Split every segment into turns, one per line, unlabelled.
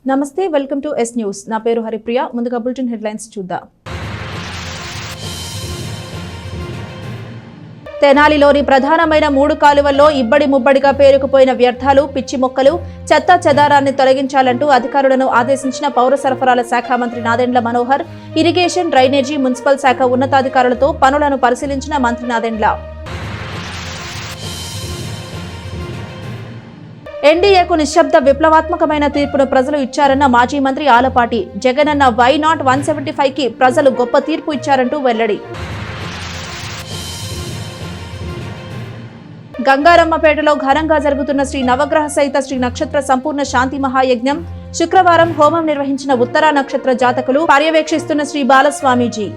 నమస్తే, welcome to yes news. నా పేరు హరిప్రియ. ముందుగా బులెటిన్ హెడ్లైన్స్ చూద్దాం. తెనాలిలోని ప్రధానమైన 3 కాలువల్లో ఇబ్బడి ముబ్బడిగా పేరుకుపోయిన వ్యర్థాలు, పిచ్చి మొక్కలు, చెత్త చెదారాన్ని తొలగించాలంటూ అధికారులను ఆదేశించిన పౌర సరఫరాల శాఖ మంత్రి Nadendla Manohar. Irrigation, drainage, municipal శాఖ ఉన్నతాధికారులతో పనులను పరిశీలించిన మంత్రి నాదెండ్ల. ఎన్డీఏకు నిశ్శబ్ద విప్లవాత్మకమైన తీర్పును ప్రజలు ఇచ్చారన్న మాజీ మంత్రి ఆలపాటి. జగనన్న వై నాట్ 175కి ప్రజలు గొప్ప తీర్పు ఇచ్చారంటూ వెల్లడి. గంగారమ్మపేటలో ఘనంగా జరుగుతున్న శ్రీ నవగ్రహ సహిత శ్రీ నక్షత్ర సంపూర్ణ శాంతి మహాయజ్ఞం. శుక్రవారం హోమం నిర్వహించిన ఉత్తరా నక్షత్ర జాతకులు పర్యవేక్షిస్తున్న శ్రీ బాలస్వామీజీ.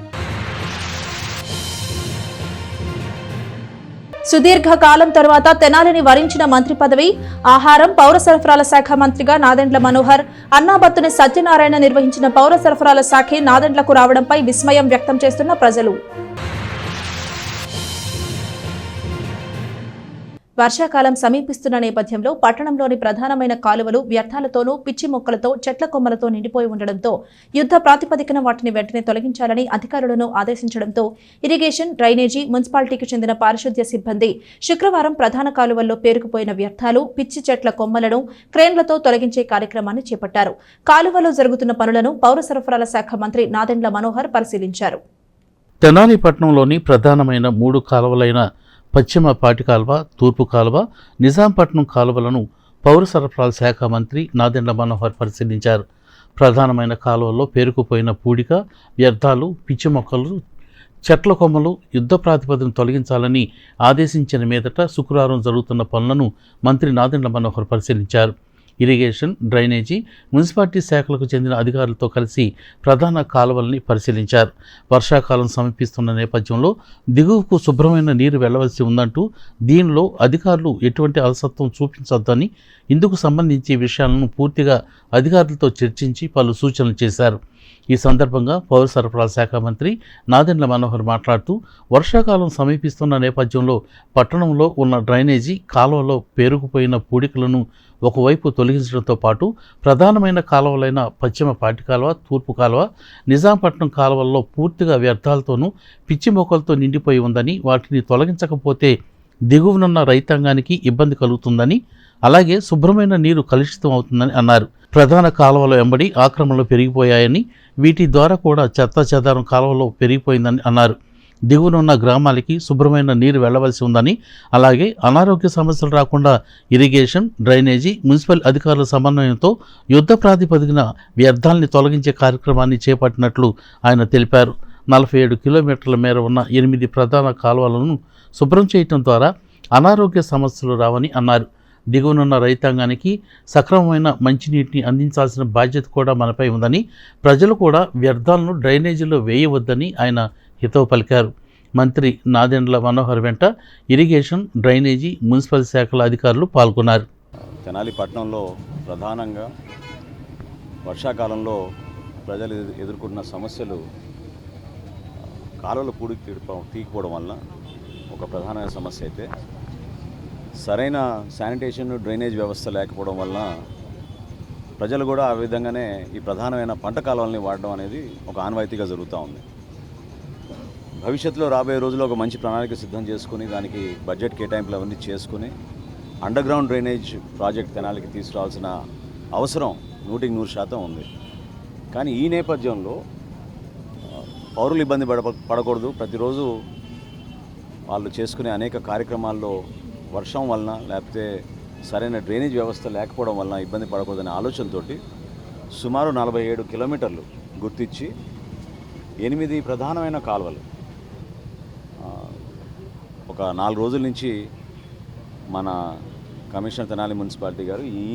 సుదీర్ఘ కాలం తర్వాత తెనాలిని వరించిన మంత్రి పదవి. ఆహారం, పౌర సరఫరాల శాఖ మంత్రిగా నాదెండ్ల మనోహర్. అన్నాబత్తుని సత్యనారాయణ నిర్వహించిన పౌర సరఫరాల శాఖే నాదెండ్లకు రావడంపై విస్మయం వ్యక్తం చేస్తున్న ప్రజలు. వర్షాకాలం సమీపిస్తున్న నేపథ్యంలో పట్టణంలోని ప్రధానమైన కాలువలు వ్యర్థాలతోనూ, పిచ్చి మొక్కలతో, చెట్ల కొమ్మలతో నిండిపోయి ఉండడంతో యుద్ధ ప్రాతిపదికన వాటిని వెంటనే తొలగించాలని అధికారులను ఆదేశించడంతో ఇరిగేషన్, డ్రైనేజీ, మున్సిపాలిటీకి చెందిన పారిశుద్ధ్య సిబ్బంది శుక్రవారం ప్రధాన కాలువల్లో పేరుకుపోయిన వ్యర్థాలు, పిచ్చి చెట్ల కొమ్మలను క్రేన్లతో తొలగించే కార్యక్రమాన్ని చేపట్టారు. కాలువలో జరుగుతున్న పనులను పౌర సరఫరాల శాఖ మంత్రి నాదెండ్ల మనోహర్ పరిశీలించారు.
తెనాలి పట్టణంలోని ప్రధానమైన 3 కాలువలైన పశ్చిమ పాటి కాలువ, తూర్పు కాలువ, నిజాంపట్నం కాలువలను పౌర సరఫరాల శాఖ మంత్రి నాదెండ్ల మనోహర్ పరిశీలించారు. ప్రధానమైన కాలువల్లో పేరుకుపోయిన పూడిక, వ్యర్థాలు, పిచ్చి మొక్కలు, చెట్ల కొమ్మలు యుద్ధ ప్రాతిపదికన తొలగించాలని ఆదేశించిన మీదట శుక్రవారం జరుగుతున్న పనులను మంత్రి నాదెండ్ల మనోహర్ పరిశీలించారు. ఇరిగేషన్, డ్రైనేజీ, మున్సిపాలిటీ శాఖలకు చెందిన అధికారులతో కలిసి ప్రధాన కాలువల్ని పరిశీలించారు. వర్షాకాలం సమీపిస్తున్న నేపథ్యంలో దిగువకు శుభ్రమైన నీరు వెళ్లవలసి ఉందంటూ దీనిలో అధికారులు ఎటువంటి అలసత్వం చూపించొద్దని, ఇందుకు సంబంధించి విషయాలను పూర్తిగా అధికారులతో చర్చించి పలు సూచనలు చేశారు. ఈ సందర్భంగా పౌర సరఫరాల శాఖ మంత్రి నాదెండ్ల మనోహర్ మాట్లాడుతూ, వర్షాకాలం సమీపిస్తున్న నేపథ్యంలో పట్టణంలో ఉన్న డ్రైనేజీ కాలువలో పేరుకుపోయిన పూడికలను ఒకవైపు తొలగించడంతో పాటు ప్రధానమైన కాలువలైన పశ్చిమ పాటి కాలువ, తూర్పు కాలువ, నిజాంపట్నం కాలువల్లో పూర్తిగా వ్యర్థాలతోనూ, పిచ్చి మొక్కలతో నిండిపోయి ఉందని, వాటిని తొలగించకపోతే దిగువనున్న రైతాంగానికి ఇబ్బంది కలుగుతుందని, అలాగే శుభ్రమైన నీరు కలుషితం అవుతుందని అన్నారు. ప్రధాన కాలువల వెంబడి ఆక్రమణలు పెరిగిపోయాయని, వీటి ద్వారా కూడా చెత్త చెదారం కాలువలో పెరిగిపోయిందని అన్నారు. దిగువనున్న గ్రామాలకి శుభ్రమైన నీరు వెళ్లవలసి ఉందని, అలాగే అనారోగ్య సమస్యలు రాకుండా ఇరిగేషన్, డ్రైనేజీ, మున్సిపల్ అధికారుల సమన్వయంతో యుద్ధ ప్రాతిపదికన వ్యర్థాలని తొలగించే కార్యక్రమాన్ని చేపట్టినట్లు ఆయన తెలిపారు. 47 కిలోమీటర్ల మేర ఉన్న 8 ప్రధాన కాలువలను శుభ్రం చేయటం ద్వారా అనారోగ్య సమస్యలు రావని అన్నారు. దిగువనున్న రైతాంగానికి సక్రమమైన మంచినీటిని అందించాల్సిన బాధ్యత కూడా మనపై ఉందని, ప్రజలు కూడా వ్యర్థాలను డ్రైనేజీలో వేయవద్దని ఆయన హితవు పలికారు. మంత్రి నాదెండ్ల మనోహర్ వెంట ఇరిగేషన్, డ్రైనేజీ, మున్సిపల్ శాఖల అధికారులు పాల్గొన్నారు.
తెనాలి పట్టణంలో ప్రధానంగా వర్షాకాలంలో ప్రజలు ఎదుర్కొన్న సమస్యలు కాలువల తీయకపోవడం వల్ల ఒక ప్రధానమైన సమస్య అయితే, సరైన శానిటేషన్, డ్రైనేజ్ వ్యవస్థ లేకపోవడం వల్ల ప్రజలు కూడా ఆ విధంగానే ఈ ప్రధానమైన పంట కాలువల్ని వాడడం అనేది ఒక ఆనవాయితీగా జరుగుతూ ఉంది. భవిష్యత్తులో రాబోయే రోజుల్లో ఒక మంచి ప్రణాళిక సిద్ధం చేసుకుని, దానికి బడ్జెట్ కేటాయింపులు అవన్నీ చేసుకుని అండర్ గ్రౌండ్ డ్రైనేజ్ ప్రాజెక్ట్ తెనాలికి తీసుకురావాల్సిన అవసరం 100% ఉంది. కానీ ఈ నేపథ్యంలో పౌరులు ఇబ్బంది పడకూడదు. ప్రతిరోజు వాళ్ళు చేసుకునే అనేక కార్యక్రమాల్లో వర్షం వలన, లేకపోతే సరైన డ్రైనేజ్ వ్యవస్థ లేకపోవడం వలన ఇబ్బంది పడకూడదనే ఆలోచనతోటి సుమారు 47 కిలోమీటర్లు గుర్తించి 8 ప్రధానమైన కాలువలు ఒక 4 రోజుల నుంచి మన కమిషనర్ తెనాలి మున్సిపాలిటీ గారు ఈ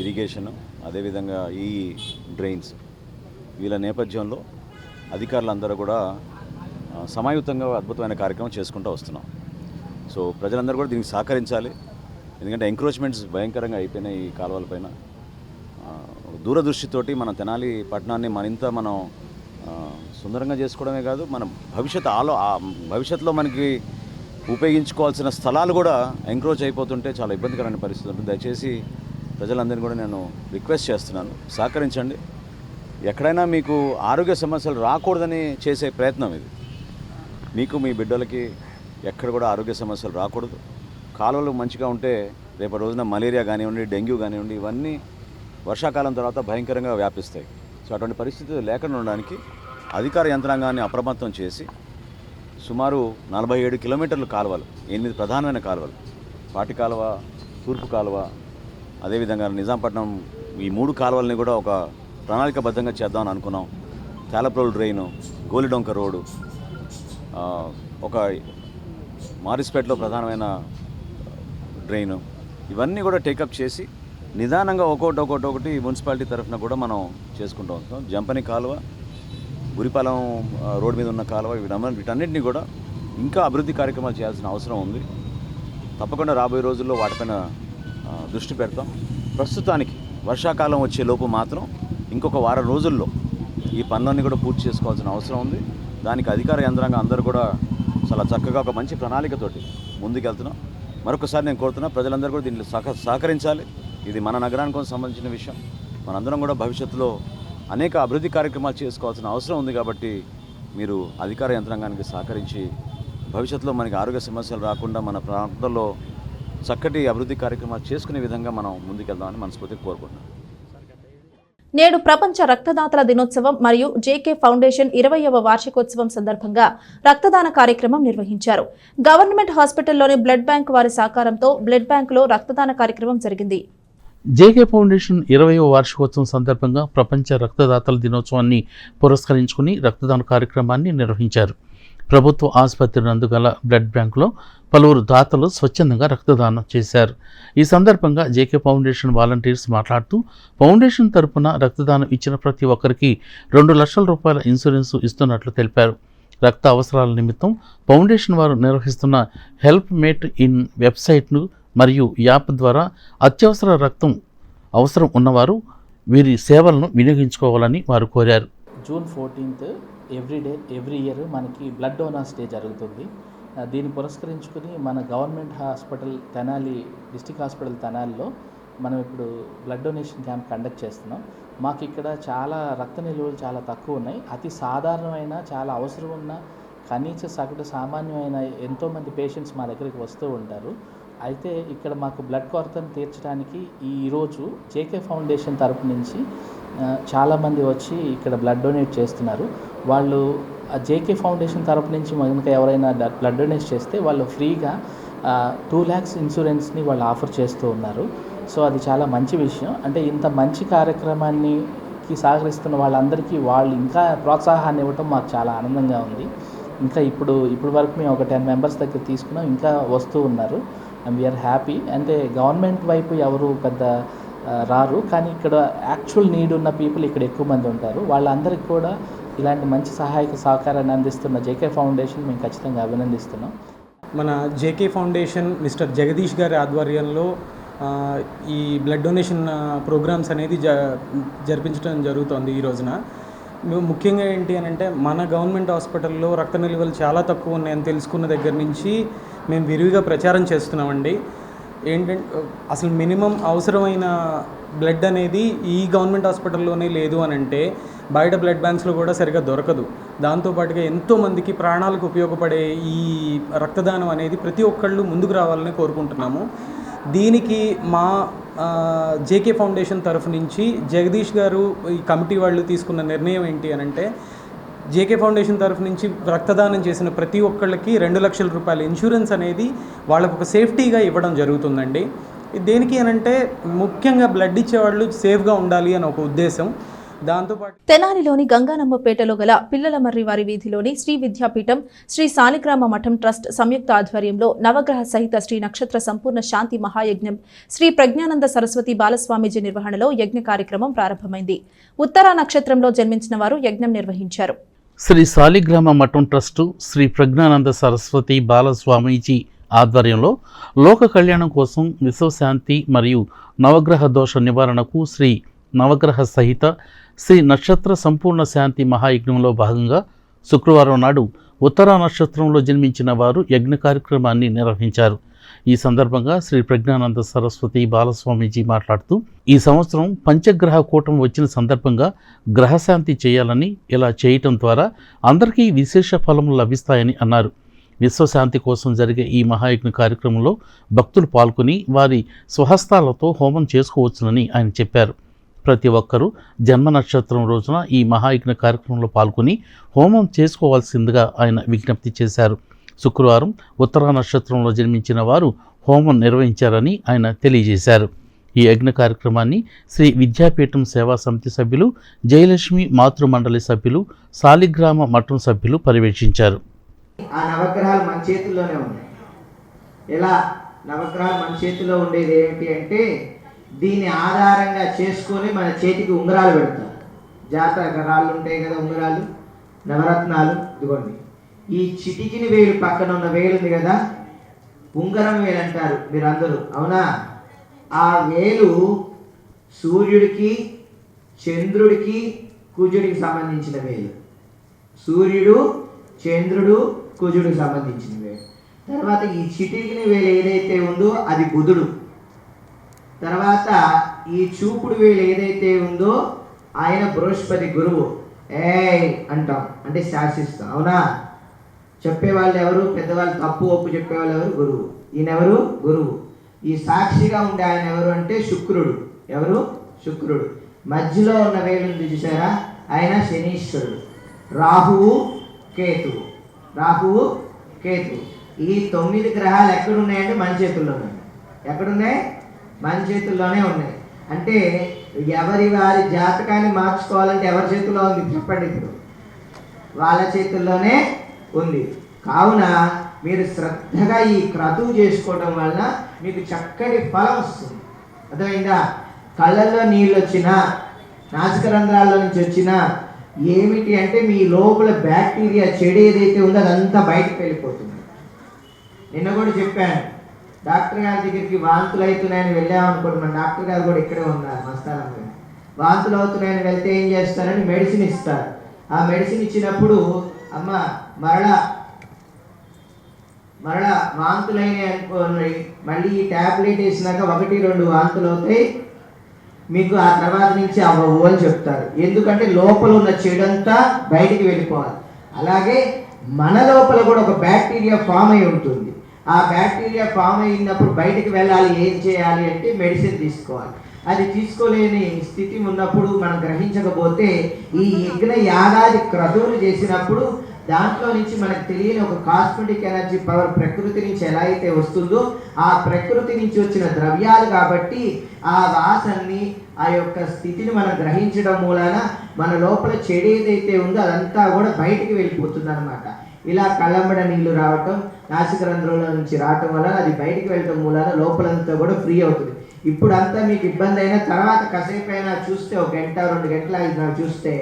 ఇరిగేషన్, అదేవిధంగా ఈ డ్రైన్స్ వీళ్ళ నేపథ్యంలో అధికారులందరూ కూడా సమాయుతంగా అద్భుతమైన కార్యక్రమం చేసుకుంటూ వస్తున్నాం. సో ప్రజలందరూ కూడా దీనికి సహకరించాలి. ఎందుకంటే ఎంక్రోచ్మెంట్స్ భయంకరంగా అయిపోయినాయి ఈ కాలువలపైన. దూరదృష్టితోటి మన తెనాలి పట్టణాన్ని మనం సుందరంగా చేసుకోవడమే కాదు, మన భవిష్యత్తులో మనకి ఉపయోగించుకోవాల్సిన స్థలాలు కూడా ఎంక్రోచ్ అయిపోతుంటే చాలా ఇబ్బందికరమైన పరిస్థితి ఉంటుంది. దయచేసి ప్రజలందరినీ కూడా నేను రిక్వెస్ట్ చేస్తున్నాను, సహకరించండి. ఎక్కడైనా మీకు ఆరోగ్య సమస్యలు రాకూడదని చేసే ప్రయత్నం ఇది. మీకు మీ బిడ్డలకి ఎక్కడ కూడా ఆరోగ్య సమస్యలు రాకూడదు. కాలువలు మంచిగా ఉంటే రేపటి రోజున మలేరియా కానివ్వండి, డెంగ్యూ కానివ్వండి, ఇవన్నీ వర్షాకాలం తర్వాత భయంకరంగా వ్యాపిస్తాయి. సో అటువంటి పరిస్థితులు లేకుండా ఉండడానికి అధికార యంత్రాంగాన్ని అప్రమత్తం చేసి సుమారు 47 కిలోమీటర్ల కాలువలు, 8 ప్రధానమైన కాలువలు, పాటి కాలువ, తూర్పు కాలువ, అదేవిధంగా నిజాంపట్నం, ఈ 3 కాలువల్ని కూడా ఒక ప్రణాళికాబద్ధంగా చేద్దామని అనుకున్నాం. తేలప్రోలు డ్రైను, గోలిడొంక రోడ్డు, ఒక మారిస్పేటలో ప్రధానమైన డ్రైను, ఇవన్నీ కూడా టేకప్ చేసి నిదానంగా ఒక్కొక్కటి మున్సిపాలిటీ తరఫున కూడా మనం చేసుకుంటూ ఉంటాం. జంపని కాలువ, గురిపాలెం రోడ్డు మీద ఉన్న కాలువ, వీటన్నిటిని కూడా ఇంకా అభివృద్ధి కార్యక్రమాలు చేయాల్సిన అవసరం ఉంది. తప్పకుండా రాబోయే రోజుల్లో వాటిపైన దృష్టి పెడతాం. ప్రస్తుతానికి వర్షాకాలం వచ్చే లోపు మాత్రం ఇంకొక వారం రోజుల్లో ఈ పనులన్నీ కూడా పూర్తి చేసుకోవాల్సిన అవసరం ఉంది. దానికి అధికార యంత్రాంగం అందరూ కూడా చాలా చక్కగా ఒక మంచి ప్రణాళికతోటి ముందుకెళ్తున్నాం. మరొకసారి నేను కోరుతున్నా, ప్రజలందరూ కూడా దీంట్లో సహకరించాలి. ఇది మన నగరానికి సంబంధించిన విషయం. మనందరం కూడా భవిష్యత్తులో అనేక అభివృద్ధి కార్యక్రమాలు చేసుకోవాల్సిన అవసరం ఉంది. కాబట్టి మీరు అధికార యంత్రాంగానికి సహకరించి భవిష్యత్తులో మనకి ఆరోగ్య సమస్యలు రాకుండా మన ప్రాంతంలో చక్కటి అభివృద్ధి కార్యక్రమాలు చేసుకునే విధంగా మనం ముందుకెళ్దామని మనస్ఫూర్తిగా కోరుకుంటున్నాం.
నేడు ప్రపంచ రక్తదాతల దినోత్సవం మరియు జేకే ఫౌండేషన్ 20వ వార్షికోత్సవం సందర్భంగా రక్తదాన కార్యక్రమం నిర్వహించారు. గవర్నమెంట్ హాస్పిటల్లోని బ్లడ్ బ్యాంక్ వారి సహకారంతో బ్లడ్ బ్యాంకులో రక్తదాన కార్యక్రమం జరిగింది.
జేకే ఫౌండేషన్ 20వ వార్షికోత్సవం సందర్భంగా ప్రపంచ రక్తదాతల దినోత్సవాన్ని పురస్కరించుకుని రక్తదాన కార్యక్రమాన్ని నిర్వహించారు. ప్రభుత్వ ఆసుపత్రి నందు గల బ్లడ్ బ్యాంకులో పలువురు దాతలు స్వచ్ఛందంగా రక్తదానం చేశారు. ఈ సందర్భంగా జేకే ఫౌండేషన్ వాలంటీర్స్ మాట్లాడుతూ, ఫౌండేషన్ తరపున రక్తదానం ఇచ్చిన ప్రతి ఒక్కరికి 2 లక్షల రూపాయల ఇన్సూరెన్స్ ఇస్తున్నట్లు తెలిపారు. రక్త అవసరాల నిమిత్తం ఫౌండేషన్ వారు నిర్వహిస్తున్న హెల్ప్ మేట్ ఇన్ వెబ్సైట్ను మరియు యాప్ ద్వారా అత్యవసర రక్తం అవసరం ఉన్నవారు వీరి సేవలను వినియోగించుకోవాలని వారు కోరారు.
జూన్ 14th ఎవ్రీ ఇయర్ మనకి బ్లడ్ డోనర్స్ డే జరుగుతుంది. దీన్ని పురస్కరించుకుని మన government hospital Tenali, district hospital తెనాలిలో మనం ఇప్పుడు బ్లడ్ డొనేషన్ క్యాంప్ కండక్ట్ చేస్తున్నాం. మాకు ఇక్కడ చాలా రక్త నిల్వలు చాలా తక్కువ ఉన్నాయి. అతి సాధారణమైన, చాలా అవసరం ఉన్న, కనీస సగటు సామాన్యమైన ఎంతోమంది పేషెంట్స్ మా దగ్గరికి వస్తూ ఉంటారు. అయితే ఇక్కడ మాకు బ్లడ్ కొరతను తీర్చడానికి ఈరోజు జేకే ఫౌండేషన్ తరపు నుంచి చాలామంది వచ్చి ఇక్కడ బ్లడ్ డొనేట్ చేస్తున్నారు. వాళ్ళు జేకే ఫౌండేషన్ తరపు నుంచి కనుక ఎవరైనా బ్లడ్ డొనేట్ చేస్తే వాళ్ళు ఫ్రీగా 2 lakhs ఇన్సూరెన్స్ని వాళ్ళు ఆఫర్ చేస్తూ ఉన్నారు. సో అది చాలా మంచి విషయం. అంటే ఇంత మంచి కార్యక్రమానికి సహకరిస్తున్న వాళ్ళందరికీ వాళ్ళు ఇంకా ప్రోత్సాహాన్ని ఇవ్వటం మాకు చాలా ఆనందంగా ఉంది. ఇంకా ఇప్పుడు వరకు మేము ఒక 10 members దగ్గర తీసుకున్నాం, ఇంకా వస్తూ ఉన్నారు. And we're happy. అంటే గవర్నమెంట్ వైపు ఎవరు పెద్ద రారు, కానీ ఇక్కడ యాక్చువల్ నీడ్ ఉన్న పీపుల్ ఇక్కడ ఎక్కువ మంది ఉంటారు. వాళ్ళందరికీ కూడా ఇలాంటి మంచి సహాయక సహకారాన్ని అందిస్తున్న జేకే ఫౌండేషన్ మేము ఖచ్చితంగా అభినందిస్తున్నాం.
మన జేకే ఫౌండేషన్ మిస్టర్ జగదీష్ గారి ఆధ్వర్యంలో ఈ బ్లడ్ డొనేషన్ ప్రోగ్రామ్స్ అనేది జరిపించడం జరుగుతోంది. ఈ రోజున ముఖ్యంగా ఏంటి అని అంటే, మన గవర్నమెంట్ హాస్పిటల్లో రక్త నిల్వలు చాలా తక్కువ ఉన్నాయని తెలుసుకున్న దగ్గర నుంచి మేము విరివిగా ప్రచారం చేస్తున్నామండి. ఏంటంటే అసలు మినిమం అవసరమైన బ్లడ్ అనేది ఈ గవర్నమెంట్ హాస్పిటల్లోనే లేదు అని అంటే బయట బ్లడ్ బ్యాంక్స్లో కూడా సరిగా దొరకదు. దాంతోపాటుగా ఎంతోమందికి ప్రాణాలకు ఉపయోగపడే ఈ రక్తదానం అనేది ప్రతి ఒక్కళ్ళు ముందుకు రావాలని కోరుకుంటున్నాము. దీనికి మా జేకే ఫౌండేషన్ తరఫు నుంచి జగదీష్ గారు, ఈ కమిటీ వాళ్ళు తీసుకున్న నిర్ణయం ఏంటి అని అంటే, జేకే ఫౌండేషన్ తరఫు నుంచి రక్తదానం చేసిన ప్రతి ఒక్కళ్ళకి 2 లక్షల రూపాయల ఇన్సూరెన్స్ అనేది వాళ్ళకు ఒక సేఫ్టీగా ఇవ్వడం జరుగుతుందండి. దేనికి అనంటే ముఖ్యంగా బ్లడ్ ఇచ్చేవాళ్ళు సేఫ్గా ఉండాలి అని ఒక ఉద్దేశం. దాంతోపాటు
తెనాలిలోని గంగానమ్మపేటలో గల పిల్లల మర్రి వారి వీధిలోని శ్రీ విద్యాపీఠం, శ్రీ సాలిగ్రామ మఠం ట్రస్ట్ సంయుక్త ఆధ్వర్యంలో నవగ్రహ సహిత శ్రీ నక్షత్ర సంపూర్ణ శాంతి మహాయజ్ఞం శ్రీ ప్రజ్ఞానంద సరస్వతి బాలస్వామీజీ నిర్వహణలో యజ్ఞ కార్యక్రమం ప్రారంభమైంది. ఉత్తరా నక్షత్రంలో జన్మించిన వారు యజ్ఞం నిర్వహించారు.
శ్రీ సాలిగ్రామ మఠం ట్రస్టు శ్రీ ప్రజ్ఞానంద సరస్వతి బాలస్వామీజీ ఆధ్వర్యంలో లోక కళ్యాణం కోసం విశ్వశాంతి మరియు నవగ్రహ దోష నివారణకు శ్రీ నవగ్రహ సహిత శ్రీ నక్షత్ర సంపూర్ణ శాంతి మహాయజ్ఞంలో భాగంగా శుక్రవారం నాడు ఉత్తరా నక్షత్రంలో జన్మించిన వారు యజ్ఞ కార్యక్రమాన్ని నిర్వహించారు. ఈ సందర్భంగా శ్రీ ప్రజ్ఞానంద సరస్వతి బాలస్వామీజీ మాట్లాడుతూ, ఈ సంవత్సరం పంచగ్రహ కూటమి వచ్చిన సందర్భంగా గ్రహశాంతి చేయాలని, ఇలా చేయటం ద్వారా అందరికీ విశేష ఫలములు లభిస్తాయని అన్నారు. విశ్వశాంతి కోసం జరిగే ఈ మహాయజ్ఞ కార్యక్రమంలో భక్తులు పాల్గొని వారి స్వహస్తాలతో హోమం చేసుకోవచ్చునని ఆయన చెప్పారు. ప్రతి ఒక్కరూ జన్మ నక్షత్రం రోజున ఈ మహాయజ్ఞ కార్యక్రమంలో పాల్గొని హోమం చేసుకోవాల్సిందిగా ఆయన విజ్ఞప్తి చేశారు. శుక్రవారం ఉత్తరా నక్షత్రంలో జన్మించిన వారు హోమం నిర్వహించారని ఆయన తెలియజేశారు. ఈ యజ్ఞ కార్యక్రమాన్ని శ్రీ విద్యాపీఠం సేవా సమితి సభ్యులు, జయలక్ష్మి మాతృమండలి సభ్యులు, సాలిగ్రామ మఠం సభ్యులు పర్యవేక్షించారు.
ఆ నవగ్రహాలు మన చేతుల్లోనే ఉన్నాయి. ఎలా నవగ్రహాలు మన చేతిలో ఉండేది ఏంటి అంటే, దీన్ని ఆధారంగా చేసుకొని మన చేతికి ఉంగరాలు పెడతారు. జాతక రాళ్ళు ఉంటాయి కదా, ఉంగరాలు, నవరత్నాలు. ఇదిగోండి, ఈ చిటికిని వేలు పక్కన ఉన్న వేలు ఉంది కదా, ఉంగరం వేలు అంటారు మీరందరూ, అవునా? ఆ వేలు సూర్యుడికి, చంద్రుడికి, కుజుడికి సంబంధించిన వేలు. సూర్యుడు, చంద్రుడు, కుజుడికి సంబంధించిన వేలు. తర్వాత ఈ చిటికిని వేలు ఏదైతే ఉందో అది బుధుడు. తర్వాత ఈ చూపుడు వేలు ఏదైతే ఉందో ఆయన బృహస్పతి, గురువు. అంటాం అంటే శాసిస్తాం, అవునా? చెప్పేవాళ్ళు ఎవరు? పెద్దవాళ్ళు తప్పు ఒప్పు చెప్పేవాళ్ళు ఎవరు? గురువు. ఈయనెవరు? గురువు. ఈ సాక్షిగా ఉండే ఆయన ఎవరు అంటే శుక్రుడు. ఎవరు? శుక్రుడు. మధ్యలో ఉన్న వేలు ఉంది చూసారా, ఆయన శనీశ్వరుడు. రాహువు, కేతువు. రాహువు, కేతువు. ఈ 9 గ్రహాలు ఎక్కడున్నాయంటే మన చేతుల్లో ఉన్నాయి. ఎక్కడున్నాయి? మన చేతుల్లోనే ఉన్నాయి. అంటే ఎవరి వారి జాతకాన్ని మార్చుకోవాలంటే ఎవరి చేతుల్లో ఉంది చెప్పండి? ఇప్పుడు వాళ్ళ చేతుల్లోనే ఉంది. కావున మీరు శ్రద్ధగా ఈ క్రతువు చేసుకోవడం వలన మీకు చక్కటి ఫలం వస్తుంది. అర్థమైందా? కళ్ళల్లో నీళ్ళు వచ్చినా, నాసిక రంధ్రాల్లో నుంచి వచ్చినా ఏమిటి అంటే మీ లోపల బ్యాక్టీరియా చెడు ఏదైతే ఉందో అదంతా బయటకు వెళ్ళిపోతుంది. నిన్న కూడా చెప్పాను, డాక్టర్ గారి దగ్గరికి వాంతులు అవుతున్నాయని వెళ్ళామనుకోండి, మన డాక్టర్ గారు కూడా ఇక్కడే ఉన్నారు మస్తానంగా. వాంతులు అవుతున్నాయని వెళ్తే ఏం చేస్తారని మెడిసిన్ ఇస్తారు. ఆ మెడిసిన్ ఇచ్చినప్పుడు అమ్మ మరలా వాంతులైనాయి అనుకోండి, మళ్ళీ ఈ ట్యాబ్లెట్ వేసినాక 1-2 వాంతులు అవుతాయి, మీకు ఆ తర్వాత నుంచి అవ్వవు అని చెప్తారు. ఎందుకంటే లోపల ఉన్న చెడంతా బయటికి వెళ్ళిపోవాలి. అలాగే మన లోపల కూడా ఒక బ్యాక్టీరియా ఫామ్ అయి ఉంటుంది. ఆ బ్యాక్టీరియా ఫామ్ అయినప్పుడు బయటికి వెళ్ళాలి. ఏం చేయాలి అంటే మెడిసిన్ తీసుకోవాలి. అది తీసుకోలేని స్థితి ఉన్నప్పుడు మనం గ్రహించకపోతే ఈ యజ్ఞ యాగాది క్రతువులు చేసినప్పుడు దాంట్లో నుంచి మనకు తెలియని ఒక కాస్మెటిక్ ఎనర్జీ పవర్ ప్రకృతి నుంచి ఎలా అయితే వస్తుందో ఆ ప్రకృతి నుంచి వచ్చిన ద్రవ్యాలు కాబట్టి ఆ వాసనని, ఆ యొక్క స్థితిని మనం గ్రహించడం మూలాన మన లోపల చెడు ఏదైతే ఉందో అదంతా కూడా బయటికి వెళ్ళిపోతుంది అనమాట. ఇలా కళ్ళంబడ నీళ్లు రావటం, నాసిక రంధ్రంలో నుంచి రావటం వల్ల అది బయటికి వెళ్ళటం మూలాన లోపలంతా కూడా ఫ్రీ అవుతుంది. ఇప్పుడు అంతా మీకు ఇబ్బంది అయినా తర్వాత కాసేపు అయినా చూస్తే 1 గంట 2 గంటల 5 గంటలు చూస్తే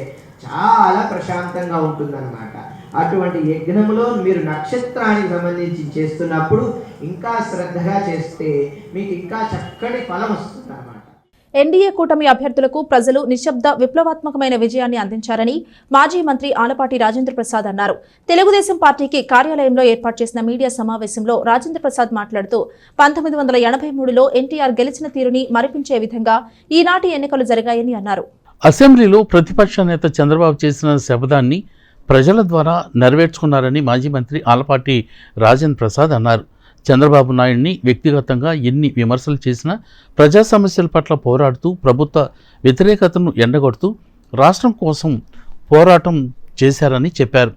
చాలా ప్రశాంతంగా ఉంటుందన్నమాట. అటువంటి యజ్ఞంలో మీరు నక్షత్రానికి సంబంధించి చేస్తున్నప్పుడు ఇంకా శ్రద్ధగా చేస్తే మీకు ఇంకా చక్కటి ఫలం వస్తుంది అన్నమాట.
ఎన్డీఏ కూటమి అభ్యర్థులకు ప్రజలు నిశ్శబ్ద విప్లవాత్మకమైన విజయాన్ని అందించారని మాజీ మంత్రి ఆలపాటి రాజేంద్ర ప్రసాద్ అన్నారు. తెలుగుదేశం పార్టీకి కార్యాలయంలో ఏర్పాటు చేసిన మీడియా సమావేశంలో రాజేంద్ర ప్రసాద్ మాట్లాడుతూ 1983లో ఎన్టీఆర్ గెలిచిన తీరుని మరిపించే విధంగా ఈనాటి ఎన్నికలు జరిగాయని అన్నారు.
అసెంబ్లీలో ప్రతిపక్ష నేత చంద్రబాబు చేసిన శపథాన్ని ప్రజల ద్వారా నెరవేర్చుకున్నారని మాజీ మంత్రి ఆలపాటి రాజేంద్ర ప్రసాద్ అన్నారు. చంద్రబాబు నాయుడిని వ్యక్తిగతంగా ఎన్ని విమర్శలు చేసినా ప్రజా సమస్యల పట్ల పోరాడుతూ ప్రభుత్వ వ్యతిరేకతను ఎండగొడుతూ రాష్ట్రం కోసం పోరాటం చేశారని చెప్పారు.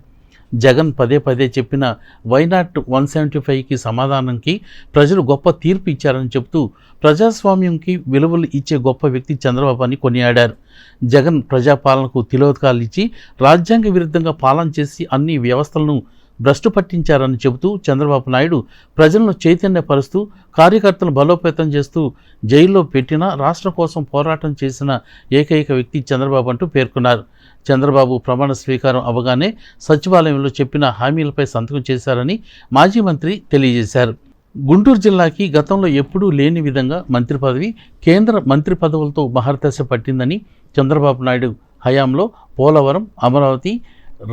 జగన్ పదే పదే చెప్పిన వైనాట్ 175కి సమాధానంకి ప్రజలు గొప్ప తీర్పు ఇచ్చారని చెబుతూ ప్రజాస్వామ్యంకి విలువలు ఇచ్చే గొప్ప వ్యక్తి చంద్రబాబు అని కొనియాడారు. జగన్ ప్రజాపాలనకు తిలోదకాలు ఇచ్చి రాజ్యాంగ విరుద్ధంగా పాలన చేసి అన్ని వ్యవస్థలను భ్రష్టు పట్టించారని చెబుతూ చంద్రబాబు నాయుడు ప్రజలను చైతన్యపరుస్తూ కార్యకర్తలను బలోపేతం చేస్తూ జైల్లో పెట్టినా రాష్ట్రం కోసం పోరాటం చేసిన ఏకైక వ్యక్తి చంద్రబాబు అంటూ పేర్కొన్నారు. చంద్రబాబు ప్రమాణ స్వీకారం అవగానే సచివాలయంలో చెప్పిన హామీలపై సంతకం చేశారని మాజీ మంత్రి తెలియజేశారు. గుంటూరు జిల్లాకి గతంలో ఎప్పుడూ లేని విధంగా మంత్రి పదవి, కేంద్ర మంత్రి పదవులతో మహర్దశ పట్టిందని చంద్రబాబు నాయుడు హయాంలో పోలవరం, అమరావతి,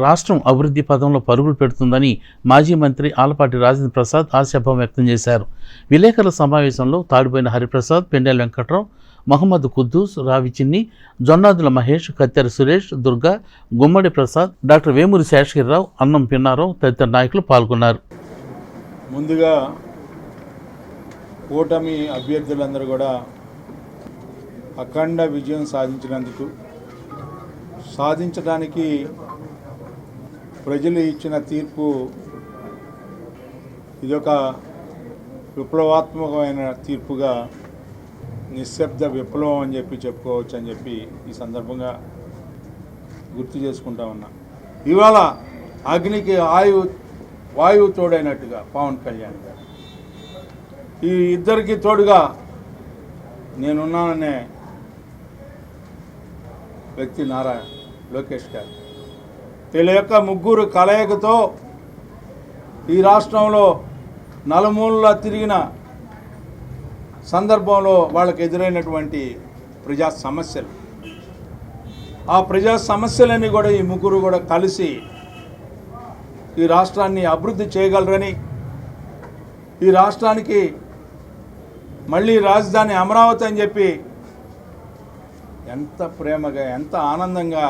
రాష్ట్రం అభివృద్ధి పదంలో పరుగులు పెడుతుందని మాజీ మంత్రి ఆలపాటి రాజేంద్ర ప్రసాద్ ఆశాభావం వ్యక్తం చేశారు. విలేకరుల సమావేశంలో తాడిపోయిన హరిప్రసాద్, పెండెల వెంకట్రావు, మహమ్మద్ కుద్దూస్, రావి చిన్ని, జొన్నాదుల మహేష్, కత్తెర సురేష్, దుర్గా, గుమ్మడి ప్రసాద్, డాక్టర్ వేమూరి శేషగిరిరావు, అన్నం పిన్నారావు తదితర నాయకులు పాల్గొన్నారు.
ముందుగా కూటమి అభ్యర్థులందరూ కూడా అఖండ విజయం సాధించడానికి ప్రజలు ఇచ్చిన తీర్పు ఇదొక విప్లవాత్మకమైన తీర్పుగా నిశ్శబ్ద విప్లవం అని చెప్పుకోవచ్చు అని చెప్పి ఈ సందర్భంగా గుర్తు చేసుకుంటా ఉన్నా. ఇవాళ అగ్నికి వాయువు తోడైనట్టుగా పవన్ కళ్యాణ్ గారు, ఈ ఇద్దరికి తోడుగా నేనున్నాననే వ్యక్తి నారా లోకేష్ గారు, వీళ్ళ యొక్క ముగ్గురు కలయికతో ఈ రాష్ట్రంలో నలుమూలలా తిరిగిన సందర్భంలో వాళ్ళకి ఎదురైనటువంటి ప్రజా సమస్యలు, ఆ ప్రజా సమస్యలన్నీ కూడా ఈ ముగ్గురు కూడా కలిసి ఈ రాష్ట్రాన్ని అభివృద్ధి చేయగలరని, ఈ రాష్ట్రానికి మళ్ళీ రాజధాని అమరావతి అని చెప్పి ఎంత ప్రేమగా, ఎంత ఆనందంగా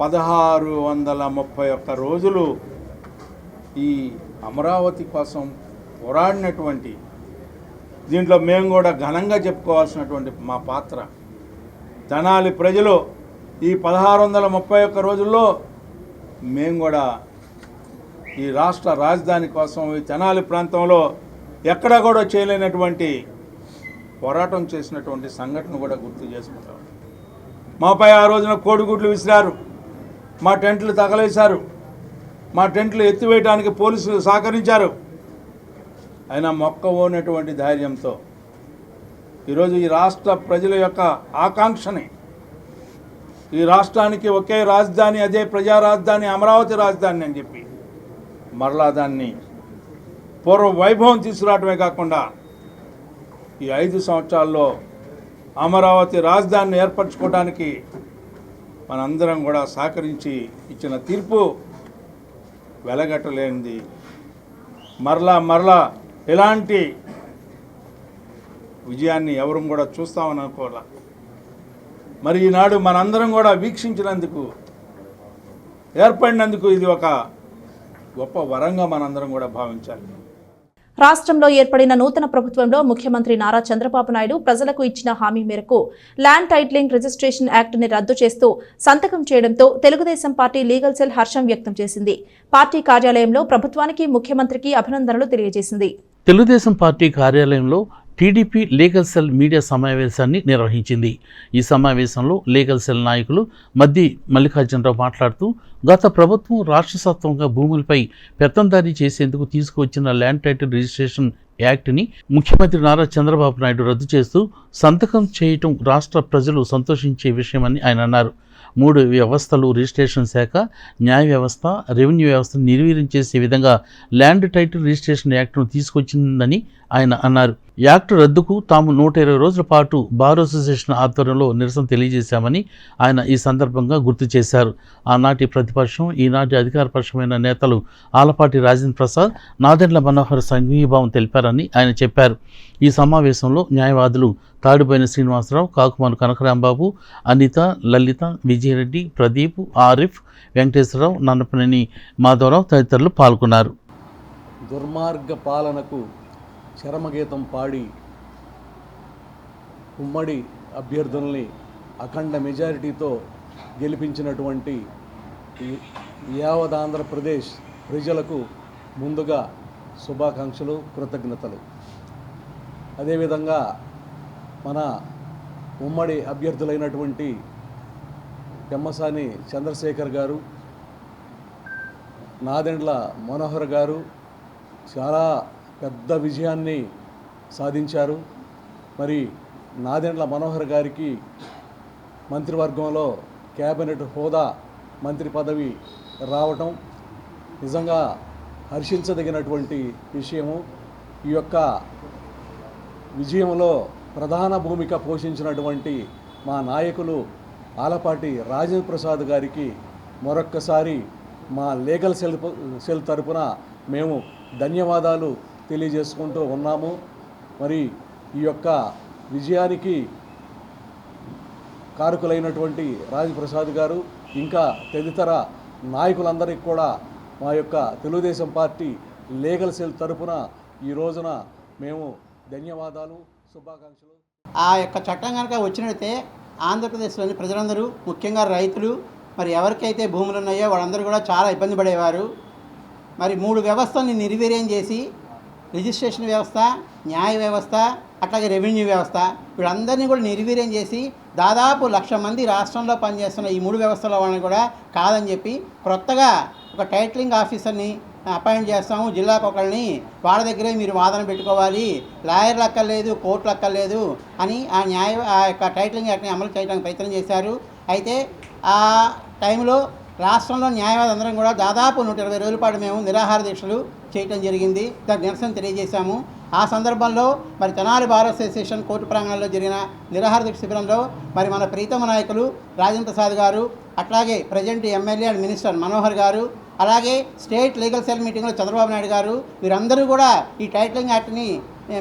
1631 రోజులు ఈ అమరావతి కోసం పోరాడినటువంటి, దీంట్లో మేము కూడా ఘనంగా చెప్పుకోవాల్సినటువంటి మా పాత్ర. తెనాలి ప్రజలు ఈ 1631 రోజుల్లో మేము కూడా ఈ రాష్ట్ర రాజధాని కోసం ఈ తెనాలి ప్రాంతంలో ఎక్కడా కూడా చేయలేనటువంటి పోరాటం చేసినటువంటి సంఘటన కూడా గుర్తు చేసుకుంటాం. మాపై ఆ రోజున కోడిగుడ్లు విసిరారు, మా టెంట్లు తగలేశారు, మా టెంట్లు ఎత్తివేయడానికి పోలీసులు సహకరించారు. అయినా మొక్కవోనటువంటి ధైర్యంతో ఈరోజు ఈ రాష్ట్ర ప్రజల యొక్క ఆకాంక్షని, ఈ రాష్ట్రానికి ఒకే రాజధాని, అదే ప్రజా రాజధాని అమరావతి రాజధాని అని చెప్పి మరలా దాన్ని పూర్వ వైభవం తీసుకురావటమే కాకుండా ఈ 5 సంవత్సరాల్లో అమరావతి రాజధానిని ఏర్పరచుకోవడానికి మనందరం కూడా సహకరించి ఇచ్చిన తీర్పు వెలగట్టలేనిది. మరలా ఇలాంటి విజయాన్ని ఎవరు కూడా చూస్తామని అనుకోవాలా. మరి ఈనాడు మనందరం కూడా వీక్షించినందుకు, ఏర్పడినందుకు ఇది ఒక గొప్ప వరంగా మనందరం కూడా భావించాలి.
రాష్ట్రంలో ఏర్పడిన నూతన ప్రభుత్వంలో ముఖ్యమంత్రి నారా చంద్రబాబు నాయుడు ప్రజలకు ఇచ్చిన హామీ మేరకు ల్యాండ్ టైటిలింగ్ రిజిస్ట్రేషన్ యాక్ట్ ని రద్దు చేస్తూ సంతకం చేయడంతో తెలుగుదేశం పార్టీ లీగల్ సెల్ హర్షం వ్యక్తం చేసింది. పార్టీ కార్యాలయంలో ప్రభుత్వానికి, ముఖ్యమంత్రికి అభినందనలు తెలియజేసింది.
తెలుగుదేశం పార్టీ కార్యాలయంలో టీడీపీ లీగల్ సెల్ మీడియా సమావేశాన్ని నిర్వహించింది. ఈ సమావేశంలో లీగల్ సెల్ నాయకులు మద్ది మల్లికార్జునరావు మాట్లాడుతూ, గత ప్రభుత్వం రాష్ట్రసత్వంగా భూములపై పెత్తందారీ చేసేందుకు తీసుకువచ్చిన ల్యాండ్ టైటిల్ రిజిస్ట్రేషన్ యాక్ట్ని ముఖ్యమంత్రి నారా చంద్రబాబు నాయుడు రద్దు చేస్తూ సంతకం చేయటం రాష్ట్ర ప్రజలు సంతోషించే విషయమని ఆయన అన్నారు. 3 వ్యవస్థలు, రిజిస్ట్రేషన్ శాఖ, న్యాయ వ్యవస్థ, రెవెన్యూ వ్యవస్థను నిర్వీర్యం చేసే విధంగా ల్యాండ్ టైటిల్ రిజిస్ట్రేషన్ యాక్ట్ను తీసుకొచ్చిందని ఆయన అన్నారు. యాక్ట్ రద్దుకు తాము 120 రోజుల పాటు బార్ అసోసియేషన్ ఆధ్వర్యంలో నిరసన తెలియజేశామని ఆయన ఈ సందర్భంగా గుర్తు చేశారు. ఆనాటి ప్రతిపక్షం, ఈనాటి అధికారపక్షమైన నేతలు ఆలపాటి రాజేంద్ర ప్రసాద్, నాదెండ్ల మనోహర్ సంఘీభావం తెలిపారని ఆయన చెప్పారు. ఈ సమావేశంలో న్యాయవాదులు తాడిపోయిన శ్రీనివాసరావు, కాకుమాను కనకరాంబాబు, అనిత, లలిత, విజయరెడ్డి, ప్రదీప్, ఆరిఫ్, వెంకటేశ్వరరావు, నన్నపనేని మాధవరావు తదితరులు పాల్గొన్నారు.
దుర్మార్గ పాలనకు చరమగీతం పాడి ఉమ్మడి అభ్యర్థుల్ని అఖండ మెజారిటీతో గెలిపించినటువంటి యావత్ ఆంధ్రప్రదేశ్ ప్రజలకు ముందుగా శుభాకాంక్షలు, కృతజ్ఞతలు. అదేవిధంగా మన ఉమ్మడి అభ్యర్థులైనటువంటి పెమ్మసాని చంద్రశేఖర్ గారు, నాదెండ్ల మనోహర్ గారు చాలా పెద్ద విజయాన్ని సాధించారు. మరి నాదెండ్ల మనోహర్ గారికి మంత్రివర్గంలో క్యాబినెట్ హోదా, మంత్రి పదవి రావటం నిజంగా హర్షించదగినటువంటి విషయము. ఈ యొక్క విజయంలో ప్రధాన భూమిక పోషించినటువంటి మా నాయకులు ఆలపాటి రాజేంద్ర ప్రసాద్ గారికి మరొక్కసారి మా లీగల్ సెల్ తరపున మేము ధన్యవాదాలు తెలియజేసుకుంటూ ఉన్నాము. మరి ఈ యొక్క విజయానికి కారకులైనటువంటి రాజప్రసాద్ గారు ఇంకా తదితర నాయకులందరికీ కూడా మా యొక్క తెలుగుదేశం పార్టీ లీగల్ సెల్ తరపున ఈ రోజున మేము ధన్యవాదాలు, శుభాకాంక్షలు.
ఆ యొక్క చట్టం కనుక వచ్చినట్లయితే ఆంధ్రప్రదేశ్లోని ప్రజలందరూ, ముఖ్యంగా రైతులు, మరి ఎవరికైతే భూములు ఉన్నాయో వాళ్ళందరూ కూడా చాలా ఇబ్బంది పడేవారు. మరి 3 వ్యవస్థల్ని నిర్వీర్యం చేసి రిజిస్ట్రేషన్ వ్యవస్థ, న్యాయ వ్యవస్థ, అట్లాగే రెవెన్యూ వ్యవస్థ, వీళ్ళందరినీ కూడా నిర్వీర్యం చేసి దాదాపు 1,00,000 మంది రాష్ట్రంలో పనిచేస్తున్న ఈ 3 వ్యవస్థల వాళ్ళని కూడా కాదని చెప్పి కొత్తగా ఒక టైటిలింగ్ ఆఫీసర్ని అపాయింట్ చేస్తాము. జిల్లాకు ఒకరిని, వాళ్ళ దగ్గరే మీరు వాదన పెట్టుకోవాలి, లాయర్లు అక్కర్లేదు, కోర్టులు అక్కర్లేదు అని ఆ యొక్క టైటిలింగ్ యాక్ట్ని అమలు చేయడానికి ప్రయత్నం చేశారు. అయితే ఆ టైంలో రాష్ట్రంలో న్యాయవాదులు అందరం కూడా దాదాపు 120 రోజుల పాటు మేము నిరాహార దీక్షలు చేయటం జరిగింది. దానికి నిరసన తెలియజేశాము. ఆ సందర్భంలో మరి తెనాలి బార్ అసోసియేషన్ కోర్టు ప్రాంగణంలో జరిగిన నిరాహార దీక్ష శిబిరంలో మరి మన ప్రీతమ నాయకులు రాజేంద్ర ప్రసాద్ గారు, అట్లాగే present MLA and minister Manohar గారు, అలాగే స్టేట్ లీగల్ సెల్ మీటింగ్లో చంద్రబాబు నాయుడు గారు, వీరందరూ కూడా ఈ టైటిలింగ్ యాక్ట్ని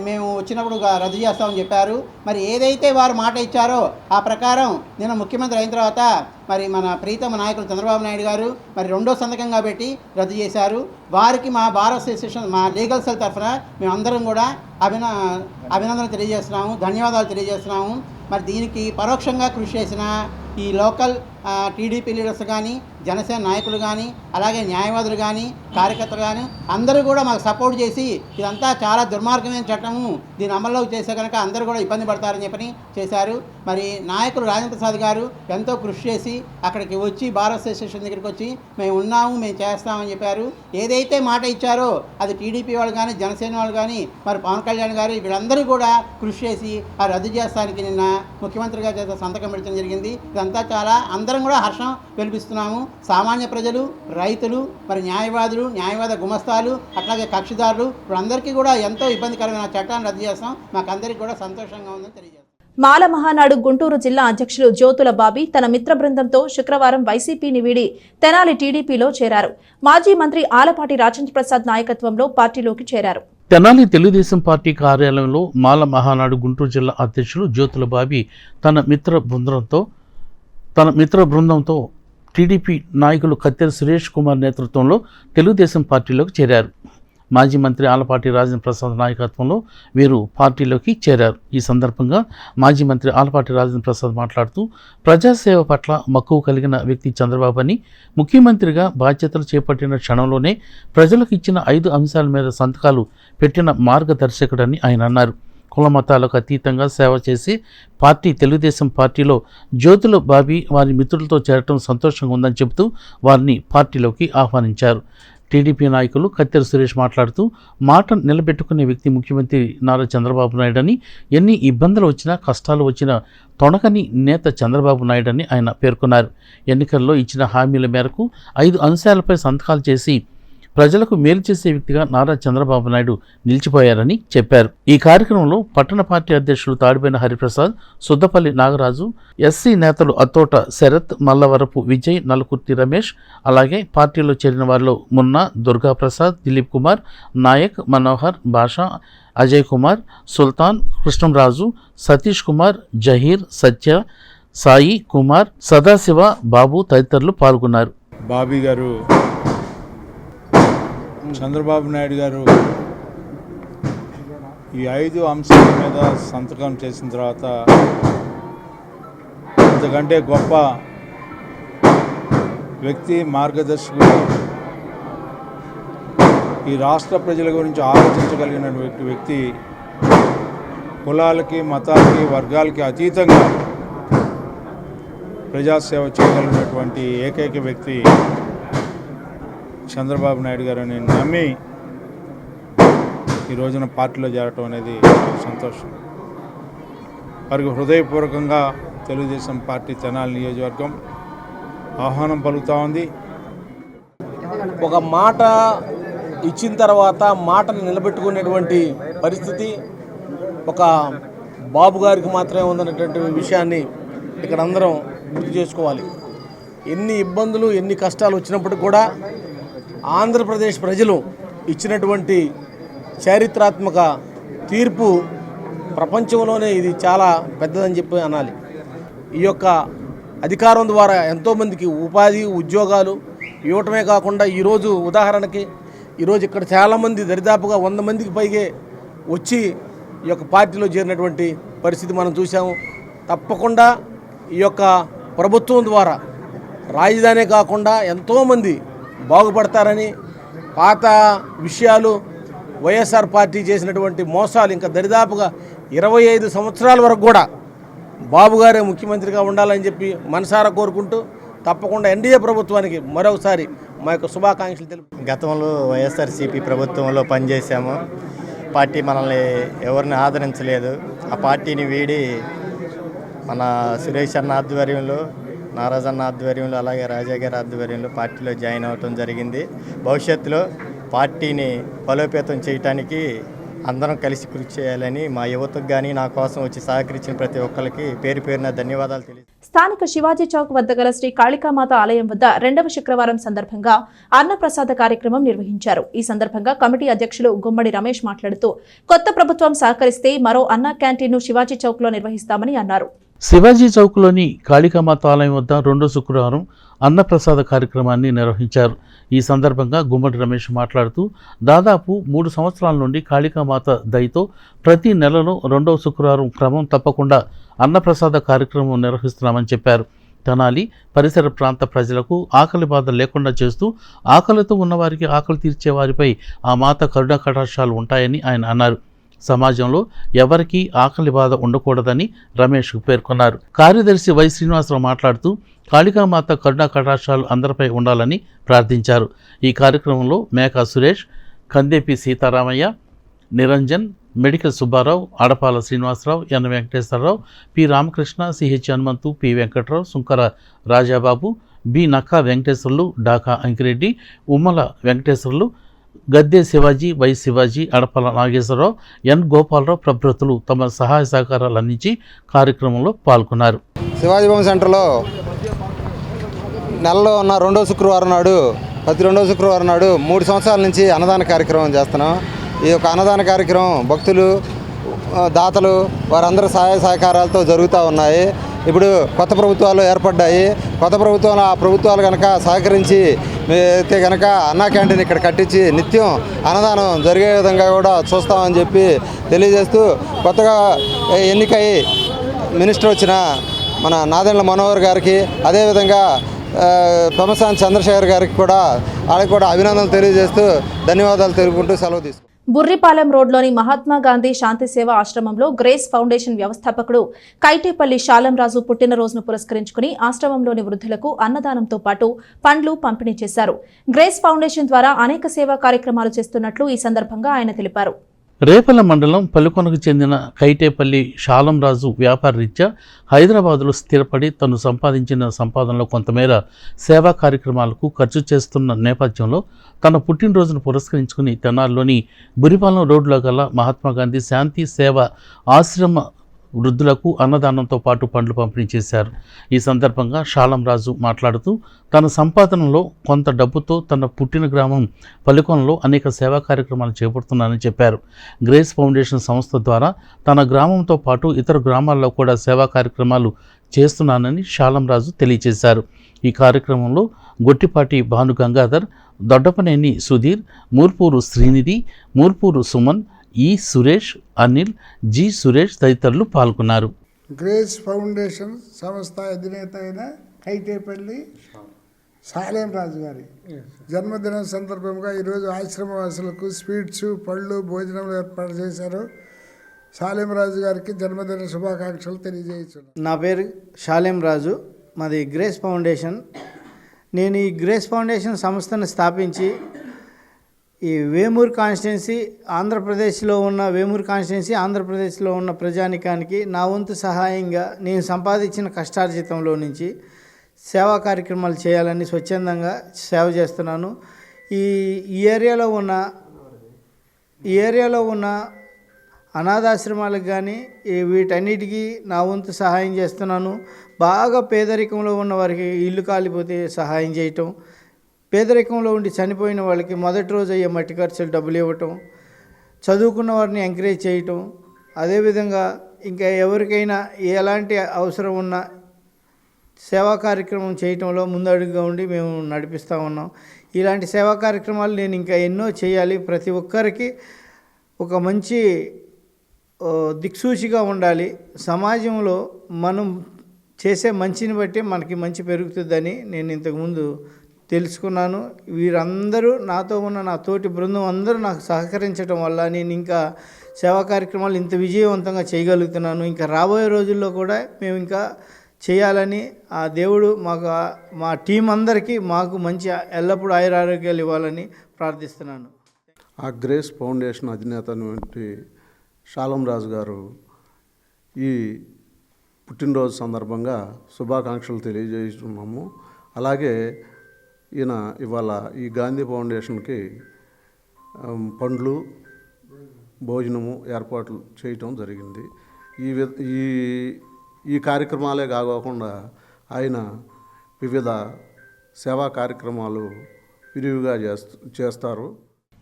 మేము వచ్చినప్పుడు రద్దు చేస్తామని చెప్పారు. మరి ఏదైతే వారు మాట ఇచ్చారో ఆ ప్రకారం నిన్న ముఖ్యమంత్రి అయిన తర్వాత మరి మన ప్రీతమ నాయకులు చంద్రబాబు నాయుడు గారు మరి 2వ సంతకంగా పెట్టి రద్దు చేశారు. వారికి మా బార్ అసోసియేషన్, మా లీగల్ సెల్ తరఫున మేమందరం కూడా అభినందనలు తెలియజేస్తున్నాము, ధన్యవాదాలు తెలియజేస్తున్నాము. మరి దీనికి పరోక్షంగా కృషి చేసిన ఈ లోకల్ టీడీపీ లీడర్స్ కానీ, జనసేన నాయకులు కానీ, అలాగే న్యాయవాదులు కానీ, కార్యకర్తలు కానీ అందరూ కూడా మాకు సపోర్ట్ చేసి ఇదంతా చాలా దుర్మార్గమైన చట్టము, దీని అమల్లోకి చేసే కనుక అందరూ కూడా ఇబ్బంది పడతారని చెప్పని చేశారు. మరి నాయకులు రాజేంద్ర ప్రసాద్ గారు ఎంతో కృషి చేసి అక్కడికి వచ్చి బార్ అసోసియేషన్ దగ్గరికి వచ్చి మేము ఉన్నాము, మేము చేస్తామని చెప్పారు. ఏదైతే మాట ఇచ్చారో అది టీడీపీ వాళ్ళు కానీ, జనసేన వాళ్ళు కానీ, మరి పవన్ కళ్యాణ్ గారు వీళ్ళందరూ కూడా కృషి చేసి ఆ రద్దు చేస్తానికి నిన్న ముఖ్యమంత్రి గారి చేత సంతకం పెట్టడం జరిగింది. ఇదంతా చాలా అందరం కూడా హర్షం వెలిపిస్తున్నాము. సామాన్య ప్రజలు, రైతులు, మరి న్యాయవాద గుమస్తాలు, అట్లాగే కక్షిదారులు వీళ్ళందరికీ కూడా ఎంతో ఇబ్బందికరమైన చట్టాన్ని రద్దు చేస్తాం. మాకందరికీ కూడా సంతోషంగా ఉందని తెలియజేస్తాం.
మాల మహానాడు గుంటూరు జిల్లా అధ్యక్షులు జ్యోతుల బాబీ తన మిత్ర బృందంతో శుక్రవారం వైసీపీని వీడి తెనాలి టీడీపీలో చేరారు. మాజీ మంత్రి ఆలపాటి రాజేంద్ర ప్రసాద్ నాయకత్వంలో పార్టీలోకి చేరారు.
తెనాలి తెలుగుదేశం పార్టీ కార్యాలయంలో మాల మహానాడు గుంటూరు జిల్లా అధ్యక్షులు జ్యోతుల బాబీ తన మిత్ర బృందంతో టీడీపీ నాయకులు కత్తెర సురేష్ కుమార్ నేతృత్వంలో తెలుగుదేశం పార్టీలోకి చేరారు. మాజీ మంత్రి ఆలపాటి రాజేంద్ర ప్రసాద్ నాయకత్వంలో వీరు పార్టీలోకి చేరారు. ఈ సందర్భంగా మాజీ మంత్రి ఆలపాటి రాజేంద్ర ప్రసాద్ మాట్లాడుతూ ప్రజాసేవ పట్ల మక్కువ కలిగిన వ్యక్తి చంద్రబాబు అని, ముఖ్యమంత్రిగా బాధ్యతలు చేపట్టిన క్షణంలోనే ప్రజలకు ఇచ్చిన 5 అంశాల మీద సంతకాలు పెట్టిన మార్గదర్శకుడని ఆయన అన్నారు. కుల మతాలకు అతీతంగా సేవ చేసి తెలుగుదేశం పార్టీలో జ్యోతుల బాబీ వారి మిత్రులతో చేరటం సంతోషంగా ఉందని చెబుతూ వారిని పార్టీలోకి ఆహ్వానించారు. టీడీపీ నాయకులు కత్తెర సురేష్ మాట్లాడుతూ మాట నిలబెట్టుకునే వ్యక్తి ముఖ్యమంత్రి నారా చంద్రబాబు నాయుడు అని, ఎన్ని ఇబ్బందులు వచ్చినా కష్టాలు వచ్చినా తొణకని నేత చంద్రబాబు నాయుడు అని ఆయన పేర్కొన్నారు. ఎన్నికల్లో ఇచ్చిన హామీల మేరకు 5 అంశాలపై సంతకాలు చేసి ప్రజలకు మేలు చేసే వ్యక్తిగా నారా చంద్రబాబు నాయుడు నిలిచిపోయారని చెప్పారు. ఈ కార్యక్రమంలో పట్టణ పార్టీ అధ్యక్షులు తాడిపోయిన హరిప్రసాద్, సుద్దపల్లి నాగరాజు, ఎస్సీ నేతలు అత్తోట శరత్, మల్లవరపు విజయ్, నలుకుర్తి రమేష్, అలాగే పార్టీలో చేరిన వారిలో మున్నా, దుర్గాప్రసాద్, దిలీప్ కుమార్, నాయక్, మనోహర్, భాషా, అజయ్ కుమార్, సుల్తాన్, కృష్ణంరాజు, సతీష్ కుమార్, జహీర్, సత్య, సాయి కుమార్, సదాశివ, బాబు తదితరులు పాల్గొన్నారు.
బాబీ గారు, చంద్రబాబు నాయుడు గారు ఈ 5 అంశాల మీద సంతకం చేసిన తర్వాత అంతకంటే గొప్ప వ్యక్తి, మార్గదర్శకుడు, ఈ రాష్ట్ర ప్రజల గురించి ఆలోచించగలిగినటువంటి వ్యక్తి, కులాలకి, మతాలకి, వర్గాలకి అతీతంగా ప్రజాసేవ చేయగలిగినటువంటి ఏకైక వ్యక్తి చంద్రబాబు నాయుడు గారు నేను నమ్మి ఈ రోజున పార్టీలో చేరటం అనేది సంతోషం. వారికి హృదయపూర్వకంగా తెలుగుదేశం పార్టీ తెనాలి నియోజకవర్గం ఆహ్వానం పలుకుతూ ఉంది.
ఒక మాట ఇచ్చిన తర్వాత మాటను నిలబెట్టుకునేటువంటి పరిస్థితి ఒక బాబు గారికి మాత్రమే ఉందన్నటువంటి విషయాన్ని ఇక్కడ అందరం గుర్తు చేసుకోవాలి. ఎన్ని ఇబ్బందులు, ఎన్ని కష్టాలు వచ్చినప్పటికి కూడా ఆంధ్రప్రదేశ్ ప్రజలు ఇచ్చినటువంటి చారిత్రాత్మక తీర్పు ప్రపంచంలోనే ఇది చాలా పెద్దదని చెప్పి అనాలి. ఈ యొక్క అధికారం ద్వారా ఎంతోమందికి ఉపాధి ఉద్యోగాలు ఇవ్వటమే కాకుండా ఈరోజు ఉదాహరణకి ఈరోజు ఇక్కడ చాలామంది దరిదాపుగా 100 మందికి పైగే వచ్చి ఈ యొక్క పార్టీలో చేరినటువంటి పరిస్థితి మనం చూసాము. తప్పకుండా ఈ యొక్క ప్రభుత్వం ద్వారా రాజధాని కాకుండా ఎంతోమంది బాగుపడతారని, పాత విషయాలు వైఎస్ఆర్ పార్టీ చేసినటువంటి మోసాలు ఇంకా దరిదాపుగా 25 సంవత్సరాల వరకు కూడా బాబు గారే ముఖ్యమంత్రిగా ఉండాలని చెప్పి మనసారా కోరుకుంటూ తప్పకుండా ఎన్డీఏ ప్రభుత్వానికి మరొకసారి మా యొక్క శుభాకాంక్షలు తెలుపు.
గతంలో వైఎస్ఆర్సీపీ ప్రభుత్వంలో పనిచేశాము. పార్టీ మనల్ని ఎవరిని ఆదరించలేదు. ఆ పార్టీని వీడి మన సురేష్ అన్న ఆధ్వర్యంలో, నారాజ్ అన్న ఆధ్వర్యంలో, అలాగే రాజా గారి ఆధ్వర్యంలో పార్టీలో జాయిన్ అవ్వటం జరిగింది. భవిష్యత్తులో పార్టీని బలోపేతం చేయడానికి అందరం కలిసి కృషి చేయాలని మా యువతకు కానీ నా కోసం వచ్చి సహకరించిన ప్రతి ఒక్కరికి పేరు పేరున ధన్యవాదాలు తెలియజేస్తున్నాను.
స్థానిక శివాజీ చౌక్ వద్ద గల శ్రీ కాళికామాత ఆలయం వద్ద 2వ శుక్రవారం సందర్భంగా అన్నప్రసాద కార్యక్రమం నిర్వహించారు. ఈ సందర్భంగా కమిటీ అధ్యక్షులు గుమ్మడి రమేష్ మాట్లాడుతూ కొత్త ప్రభుత్వం సహకరిస్తే మరో అన్న క్యాంటీన్ను శివాజీ చౌక్ లో నిర్వహిస్తామని అన్నారు.
శివాజీ చౌక్లోని కాళికామాత ఆలయం వద్ద 2వ శుక్రవారం అన్నప్రసాద కార్యక్రమాన్ని నిర్వహించారు. ఈ సందర్భంగా గుమ్మడి రమేష్ మాట్లాడుతూ దాదాపు 3 సంవత్సరాల నుండి కాళికామాత దయతో ప్రతి నెలలో 2వ శుక్రవారం క్రమం తప్పకుండా అన్నప్రసాద కార్యక్రమం నిర్వహిస్తున్నామని చెప్పారు. తెనాలి పరిసర ప్రాంత ప్రజలకు ఆకలి బాధ లేకుండా చేస్తూ ఆకలితో ఉన్నవారికి ఆకలి తీర్చే వారిపై ఆ మాత కరుణా కటాక్షాలు ఉంటాయని ఆయన అన్నారు. సమాజంలో ఎవరికీ ఆకలి బాధ ఉండకూడదని రమేష్ పేర్కొన్నారు. కార్యదర్శి వై శ్రీనివాసరావు మాట్లాడుతూ కాళికామాత కరుణా కటాక్షాలు అందరిపై ఉండాలని ప్రార్థించారు. ఈ కార్యక్రమంలో Meka Suresh, Kandepi Sitaramayya, Niranjan, medical Subbarao, Adapala Srinivasarao, N Venkateswararao, P Ramakrishna, CH Hanumanthu, P Venkatrao, Sunkara Rajababu, B Nakka Venkateswarlu, Daka Ankireddy, Ummala Venkateswarlu, Gadde Shivaji, Y Shivaji, Adapala Nageswararao, N Gopalarao ప్రభృతులు తమ సహాయ సహకారాలు అందించి కార్యక్రమంలో పాల్గొన్నారు.
శివాజీ భవన్ సెంటర్లో నెలలో ఉన్న 2వ శుక్రవారం నాడు, ప్రతి 2వ శుక్రవారం నాడు 3 సంవత్సరాల నుంచి అన్నదాన కార్యక్రమం చేస్తున్నాం. ఈ యొక్క అన్నదాన కార్యక్రమం భక్తులు, దాతలు వారందరూ సహాయ సహకారాలతో జరుగుతూ ఉన్నాయి. ఇప్పుడు కొత్త ప్రభుత్వాలు ఏర్పడ్డాయి. కొత్త ప్రభుత్వాలు ఆ ప్రభుత్వాలు కనుక సహకరించి అయితే కనుక అన్నా క్యాంటీన్ ఇక్కడ కట్టించి నిత్యం అన్నదానం జరిగే విధంగా కూడా చూస్తామని చెప్పి తెలియజేస్తూ, కొత్తగా ఎన్నికై మినిస్టర్ వచ్చిన మన నాదెండ్ల మనోహర్ గారికి, అదేవిధంగా పెమ్మసాని చంద్రశేఖర్ గారికి కూడా వాళ్ళకి కూడా అభినందనలు తెలియజేస్తూ ధన్యవాదాలు తెలుపుకుంటూ సెలవు తీసుకుంటాం.
బుర్రిపాలెం రోడ్లోని మహాత్మా గాంధీ శాంతి సేవా ఆశ్రమంలో గ్రేస్ ఫౌండేషన్ వ్యవస్థాపకుడు కైటేపల్లి శాలంరాజు పుట్టినరోజును పురస్కరించుకుని ఆశ్రమంలోని వృద్ధులకు అన్నదానంతో పాటు పండ్లు పంపిణీ చేశారు. గ్రేస్ ఫౌండేషన్ ద్వారా అనేక సేవా కార్యక్రమాలు చేస్తున్నట్లు ఈ సందర్భంగా ఆయన తెలిపారు.
రేపల మండలం పలుకొనకు చెందిన కైటేపల్లి శాలంరాజు వ్యాపార రీత్యా హైదరాబాదులో స్థిరపడి తను సంపాదించిన సంపాదనలో కొంతమేర సేవా కార్యక్రమాలకు ఖర్చు చేస్తున్న నేపథ్యంలో తన పుట్టినరోజును పురస్కరించుకుని తెనాలిలోని బురిపాలెం రోడ్లో గల మహాత్మాగాంధీ శాంతి సేవ ఆశ్రమ వృద్ధులకు అన్నదానంతో పాటు పండ్లు పంపిణీ చేశారు. ఈ సందర్భంగా శాలంరాజు మాట్లాడుతూ తన సంపాదనలో కొంత డబ్బుతో తన పుట్టిన గ్రామం పలుకొనలో అనేక సేవా కార్యక్రమాలు చేపడుతున్నానని చెప్పారు. గ్రేస్ ఫౌండేషన్ సంస్థ ద్వారా తన గ్రామంతో పాటు ఇతర గ్రామాల్లో కూడా సేవా కార్యక్రమాలు చేస్తున్నానని శాలంరాజు తెలియజేశారు. ఈ కార్యక్రమంలో గొట్టిపాటి భాను గంగాధర్, దొడ్డపనేని సుధీర్, మూర్పూరు శ్రీనిధి, మూర్పూరు సుమన్, ఈ సురేష్, అనిల్, జి సురేష్ తదితరులు పాల్గొన్నారు.
గ్రేస్ ఫౌండేషన్ సంస్థ అధినేత అయిన కైటేపల్లి శాలంరాజు గారి జన్మదినం సందర్భంగా ఈరోజు ఆశ్రమవాసులకు స్వీట్స్, పళ్ళు, భోజనములు ఏర్పాటు చేశారు. శాలంరాజు గారికి జన్మదిన శుభాకాంక్షలు తెలియజేస్తున్నాను.
నా పేరు శాలంరాజు, మాది గ్రేస్ ఫౌండేషన్. నేను ఈ గ్రేస్ ఫౌండేషన్ సంస్థను స్థాపించి ఈ వేమూరు కాన్స్టిట్యున్సీ ఆంధ్రప్రదేశ్లో ఉన్న ప్రజానికానికి నా వంతు సహాయంగా నేను సంపాదించిన కష్టార్జితంలో నుంచి సేవా కార్యక్రమాలు చేయాలని స్వచ్ఛందంగా సేవ చేస్తున్నాను. ఈ ఏరియాలో ఉన్న అనాథాశ్రమాలకు కానీ వీటన్నిటికీ నా వంతు సహాయం చేస్తున్నాను. బాగా పేదరికంలో ఉన్న వారికి ఇల్లు కాలిపోతే సహాయం చేయటం, పేదరికంలో ఉండి చనిపోయిన వాళ్ళకి మొదటి రోజు అయ్యే మట్టి ఖర్చులు డబ్బులు ఇవ్వటం, చదువుకున్న వారిని ఎంకరేజ్ చేయటం, అదేవిధంగా ఇంకా ఎవరికైనా ఎలాంటి అవసరం ఉన్నా సేవా కార్యక్రమం చేయటంలో ముందడుగుగా ఉండి మేము నడిపిస్తూ ఉన్నాం. ఇలాంటి సేవా కార్యక్రమాలు నేను ఇంకా ఎన్నో చేయాలి. ప్రతి ఒక్కరికి ఒక మంచి దిక్సూచిగా ఉండాలి. సమాజంలో మనం చేసే మంచిని బట్టి మనకి మంచి పెరుగుతుందని నేను ఇంతకుముందు తెలుసుకున్నాను. వీరందరూ నాతో ఉన్న నా తోటి బృందం అందరూ నాకు సహకరించడం వల్ల నేను ఇంకా సేవా కార్యక్రమాలు ఇంత విజయవంతంగా చేయగలుగుతున్నాను. ఇంకా రాబోయే రోజుల్లో కూడా మేము ఇంకా చేయాలని ఆ దేవుడు మా టీం అందరికీ మాకు మంచి ఎల్లప్పుడూ ఆయురారోగ్యాలు ఇవ్వాలని ప్రార్థిస్తున్నాను.
ఆ గ్రేస్ ఫౌండేషన్ అధినేత షాలం రాజు గారు ఈ పుట్టినరోజు సందర్భంగా శుభాకాంక్షలు తెలియజేస్తున్నాము. అలాగే ఈయన ఇవాళ ఈ గాంధీ ఫౌండేషన్కి పండ్లు భోజనము ఏర్పాట్లు చేయటం జరిగింది. ఈ కార్యక్రమాలే కాకుండా ఆయన వివిధ సేవా కార్యక్రమాలు విరివిగా చేస్తారు.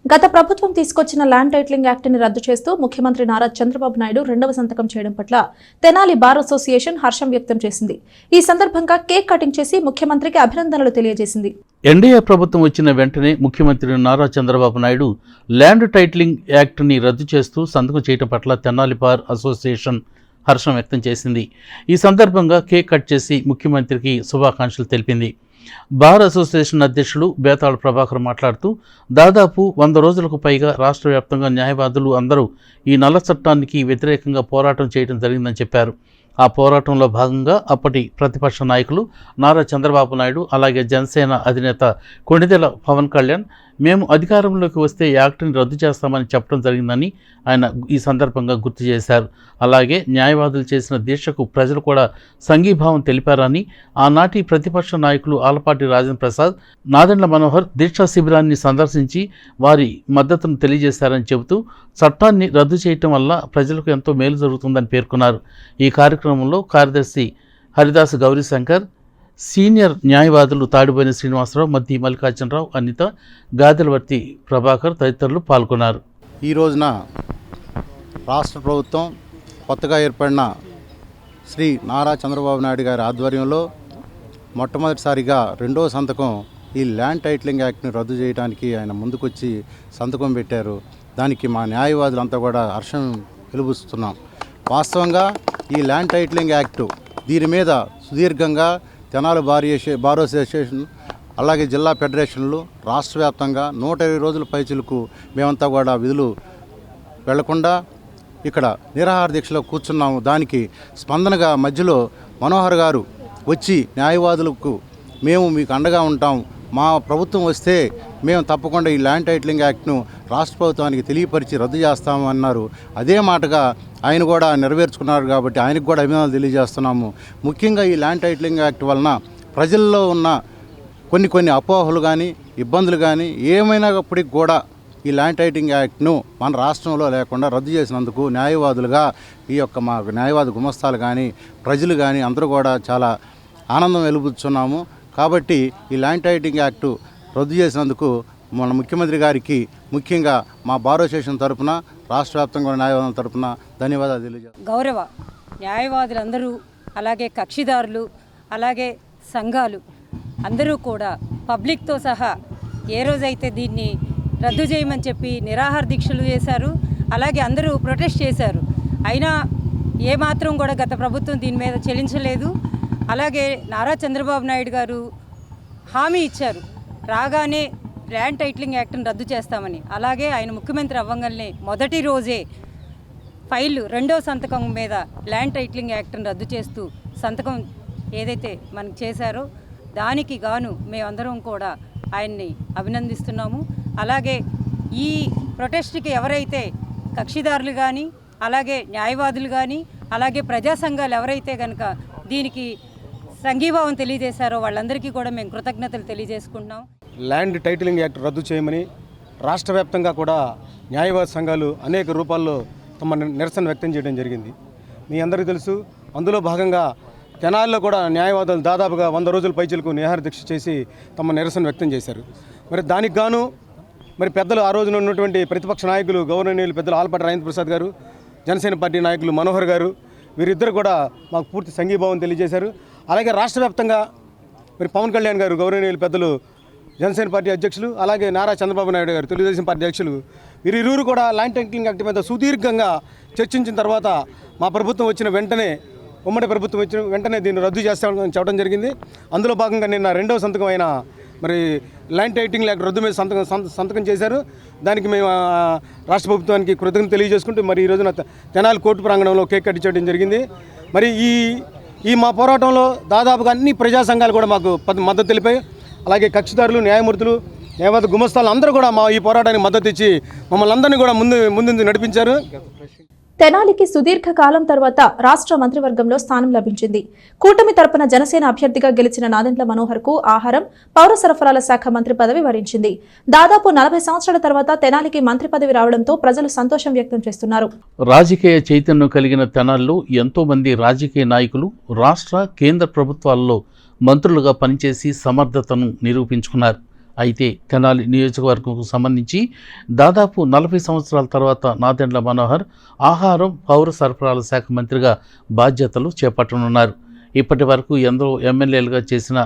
గత ప్రభుత్వం తీసుకొచ్చిన ల్యాండ్ టైటిలింగ్ యాక్ట్ ని రద్దు చేస్తూ ముఖ్యమంత్రి నారా చంద్రబాబు నాయుడు 2వ సంతకం చేయడం పట్ల తెనాలి బార్ అసోసియేషన్ హర్షం వ్యక్తం చేసింది. ఈ సందర్భంగా కేక్ కటింగ్ చేసి ముఖ్యమంత్రికి అభినందనలు తెలియజేసింది.
ఎన్డీఏ ప్రభుత్వం వచ్చిన వెంటనే ముఖ్యమంత్రి Nara Chandrababu Naidu land titling act ని రద్దు చేస్తూ సంతకం చేయడం పట్ల తెనాలి బార్ అసోసియేషన్ హర్షం వ్యక్తం చేసింది. ఈ సందర్భంగా కేక్ కట్ చేసి ముఖ్యమంత్రికి శుభాకాంక్షలు తెలిపింది. బార్ అసోసియేషన్ అధ్యక్షులు బేతాళ ప్రభాకర్ మాట్లాడుతూ దాదాపు 100 రోజులకు పైగా రాష్ట్ర వ్యాప్తంగా న్యాయవాదులు అందరూ ఈ నల్ల చట్టానికి వ్యతిరేకంగా పోరాటం చేయడం జరిగిందని చెప్పారు. ఆ పోరాటంలో భాగంగా అప్పటి ప్రతిపక్ష నాయకులు నారా చంద్రబాబు నాయుడు అలాగే జనసేన అధినేత కొణిదెల పవన్ కళ్యాణ్ మేము అధికారంలోకి వస్తే యాక్ట్ని రద్దు చేస్తామని చెప్పడం జరిగిందని ఆయన ఈ సందర్భంగా గుర్తు చేశారు. అలాగే న్యాయవాదులు చేసిన దీక్షకు ప్రజలు కూడా సంఘీభావం తెలిపారని, ఆనాటి ప్రతిపక్ష నాయకులు ఆలపాటి రాజేంద్ర ప్రసాద్, నాదెండ్ల మనోహర్ దీక్షా శిబిరాన్ని సందర్శించి వారి మద్దతును తెలియజేశారని చెబుతూ చట్టాన్ని రద్దు చేయటం వల్ల ప్రజలకు ఎంతో మేలు జరుగుతుందని పేర్కొన్నారు. ఈ కార్యక్రమంలో కార్యదర్శి హరిదాస్ గౌరీశంకర్, సీనియర్ న్యాయవాదులు తాడిబోయిన శ్రీనివాసరావు, మద్ది మల్లికార్జునరావు, అనిత, గాదెలవర్తి ప్రభాకర్ తదితరులు పాల్గొన్నారు.
ఈ రోజున రాష్ట్ర ప్రభుత్వం కొత్తగా ఏర్పడిన శ్రీ నారా చంద్రబాబు నాయుడు గారి ఆధ్వర్యంలో మొట్టమొదటిసారిగా 2వ సంతకం ఈ ల్యాండ్ టైటిలింగ్ యాక్ట్ని రద్దు చేయడానికి ఆయన ముందుకొచ్చి సంతకం పెట్టారు. దానికి మా న్యాయవాదులంతా కూడా హర్షం వెలుబుస్తున్నాం. వాస్తవంగా ఈ ల్యాండ్ టైటిలింగ్ యాక్టు దీని మీద సుదీర్ఘంగా తెనాలి బార్ అసోసియేషన్ అలాగే జిల్లా ఫెడరేషన్లు రాష్ట్ర వ్యాప్తంగా 120 రోజుల పైచిలకు మేమంతా కూడా విధులు వెళ్లకుండా ఇక్కడ నిరాహార దీక్షలో కూర్చున్నాము. దానికి స్పందనగా మధ్యలో మనోహర్ గారు వచ్చి న్యాయవాదులకు మేము మీకు అండగా ఉంటాం, మా ప్రభుత్వం వస్తే మేము తప్పకుండా ఈ ల్యాండ్ టైటిలింగ్ యాక్ట్ను రాష్ట్ర ప్రభుత్వానికి తెలియపరిచి రద్దు చేస్తామన్నారు. అదే మాటగా ఆయన కూడా నెరవేర్చుకున్నారు కాబట్టి ఆయనకు కూడా అభినందనలు తెలియజేస్తున్నాము. ముఖ్యంగా ఈ ల్యాండ్ టైటిలింగ్ యాక్ట్ వలన ప్రజల్లో ఉన్న కొన్ని అపోహలు కానీ ఇబ్బందులు కానీ ఏమైనప్పటికీ కూడా ఈ ల్యాండ్ టైటిలింగ్ యాక్ట్ను మన రాష్ట్రంలో లేకుండా రద్దు చేసినందుకు న్యాయవాదులుగా ఈ యొక్క మా న్యాయవాద గుమస్తాలు కానీ ప్రజలు కానీ అందరూ కూడా చాలా ఆనందం వెలుబుచ్చున్నాము. కాబట్టి ఈ ల్యాండ్ టైటిలింగ్ యాక్టు రద్దు చేసినందుకు మన ముఖ్యమంత్రి గారికి ముఖ్యంగా మా బార్ అసోసియేషన్ తరఫున రాష్ట్ర వ్యాప్తంగా న్యాయవాదుల తరఫున ధన్యవాదాలు తెలియజేస్తాను.
గౌరవ న్యాయవాదులందరూ అలాగే కక్షిదారులు అలాగే సంఘాలు అందరూ కూడా పబ్లిక్తో సహా ఏ రోజైతే దీన్ని రద్దు చేయమని చెప్పి నిరాహార దీక్షలు చేశారు, అలాగే అందరూ ప్రొటెస్ట్ చేశారు. అయినా ఏమాత్రం కూడా గత ప్రభుత్వం దీని మీద చెల్లించలేదు. అలాగే నారా చంద్రబాబు నాయుడు గారు హామీ ఇచ్చారు రాగానే ల్యాండ్ టైటిలింగ్ యాక్ట్ని రద్దు చేస్తామని. అలాగే ఆయన ముఖ్యమంత్రి అవ్వగానే మొదటి రోజే ఫైల్ 2వ సంతకం మీద ల్యాండ్ టైటిలింగ్ యాక్ట్ని రద్దు చేస్తూ సంతకం ఏదైతే మనకు చేశారో దానికి గాను మేమందరం కూడా ఆయన్ని అభినందిస్తున్నాము. అలాగే ఈ ప్రొటెస్ట్కి ఎవరైతే కక్షిదారులు కానీ అలాగే న్యాయవాదులు కానీ అలాగే ప్రజా సంఘాలు ఎవరైతే కనుక దీనికి సంఘీభావం తెలియజేశారో వాళ్ళందరికీ కూడా మేము కృతజ్ఞతలు తెలియజేసుకుంటున్నాం.
ల్యాండ్ టైటిలింగ్ యాక్ట్ రద్దు చేయమని రాష్ట్ర వ్యాప్తంగా కూడా న్యాయవాద సంఘాలు అనేక రూపాల్లో తమ నిరసన వ్యక్తం చేయడం జరిగింది. మీ అందరికీ తెలుసు. అందులో భాగంగా తెనాలిలో కూడా న్యాయవాదులు దాదాపుగా 100 రోజుల పైచిలకు నిరాహార దీక్ష చేసి తమ నిరసన వ్యక్తం చేశారు. మరి దానికి గాను మరి పెద్దలు ఆ రోజున ఉన్నటువంటి ప్రతిపక్ష నాయకులు గౌరవనీయులు పెద్దలు ఆలపాటి రాజేంద్ర ప్రసాద్ గారు, జనసేన పార్టీ నాయకులు మనోహర్ గారు, వీరిద్దరు కూడా మాకు పూర్తి సంఘీభావం తెలియజేశారు. అలాగే రాష్ట్ర వ్యాప్తంగా మరి పవన్ కళ్యాణ్ గారు, గౌరవనీయులు పెద్దలు జనసేన పార్టీ అధ్యక్షులు, అలాగే నారా చంద్రబాబు నాయుడు గారు తెలుగుదేశం పార్టీ అధ్యక్షులు, వీరిరువురు కూడా ల్యాండ్ టైటిలింగ్ యాక్ట్ మీద సుదీర్ఘంగా చర్చించిన తర్వాత మా ప్రభుత్వం వచ్చిన వెంటనే, ఉమ్మడి ప్రభుత్వం వచ్చిన వెంటనే దీన్ని రద్దు చేస్తామని చెప్పడం జరిగింది. అందులో భాగంగా నిన్న 2వ సంతకం అయిన మరి ల్యాండ్ టైటిలింగ్ యాక్ట్ రద్దు మీద సంతకం చేశారు. దానికి మేము రాష్ట్ర ప్రభుత్వానికి కృతజ్ఞత తెలియజేసుకుంటూ మరి ఈ రోజున తెనాలి కోర్టు ప్రాంగణంలో కేక్ కట్ చేయడం జరిగింది. మరి ఈ మా పోరాటంలో దాదాపుగా అన్ని ప్రజా సంఘాలు కూడా మాకు మద్దతు తెలిపాయి. అలాగే కక్షిదారులు, న్యాయమూర్తులు, న్యాయవాద గుమస్తాలు అందరూ కూడా మా ఈ పోరాటానికి మద్దతు ఇచ్చి మమ్మల్ని అందరినీ కూడా ముందు నడిపించారు.
తెనాలికి సుదీర్ఘ కాలం తర్వాత రాష్ట్ర మంత్రివర్గంలో స్థానం లభించింది. కూటమి తరపున జనసేన అభ్యర్థిగా గెలిచిన నాదెండ్ల మనోహర్ కు ఆహారం, పౌర సరఫరాల శాఖ మంత్రి పదవి వరించింది. దాదాపు 40 సంవత్సరాల తర్వాత తెనాలికి మంత్రి పదవి రావడంతో ప్రజలు సంతోషం వ్యక్తం చేస్తున్నారు.
రాజకీయ చైతన్యం కలిగిన తెనాలిలో ఎంతో మంది రాజకీయ నాయకులు రాష్ట్ర, కేంద్ర ప్రభుత్వాల్లో మంత్రులుగా పనిచేసి సమర్థతను నిరూపించుకున్నారు. అయితే తెనాలి నియోజకవర్గంకు సంబంధించి దాదాపు 40 సంవత్సరాల తర్వాత నాదెండ్ల మనోహర్ ఆహారం, పౌర సరఫరాల శాఖ మంత్రిగా బాధ్యతలు చేపట్టనున్నారు. ఇప్పటి వరకు ఎందరో ఎమ్మెల్యేలుగా చేసిన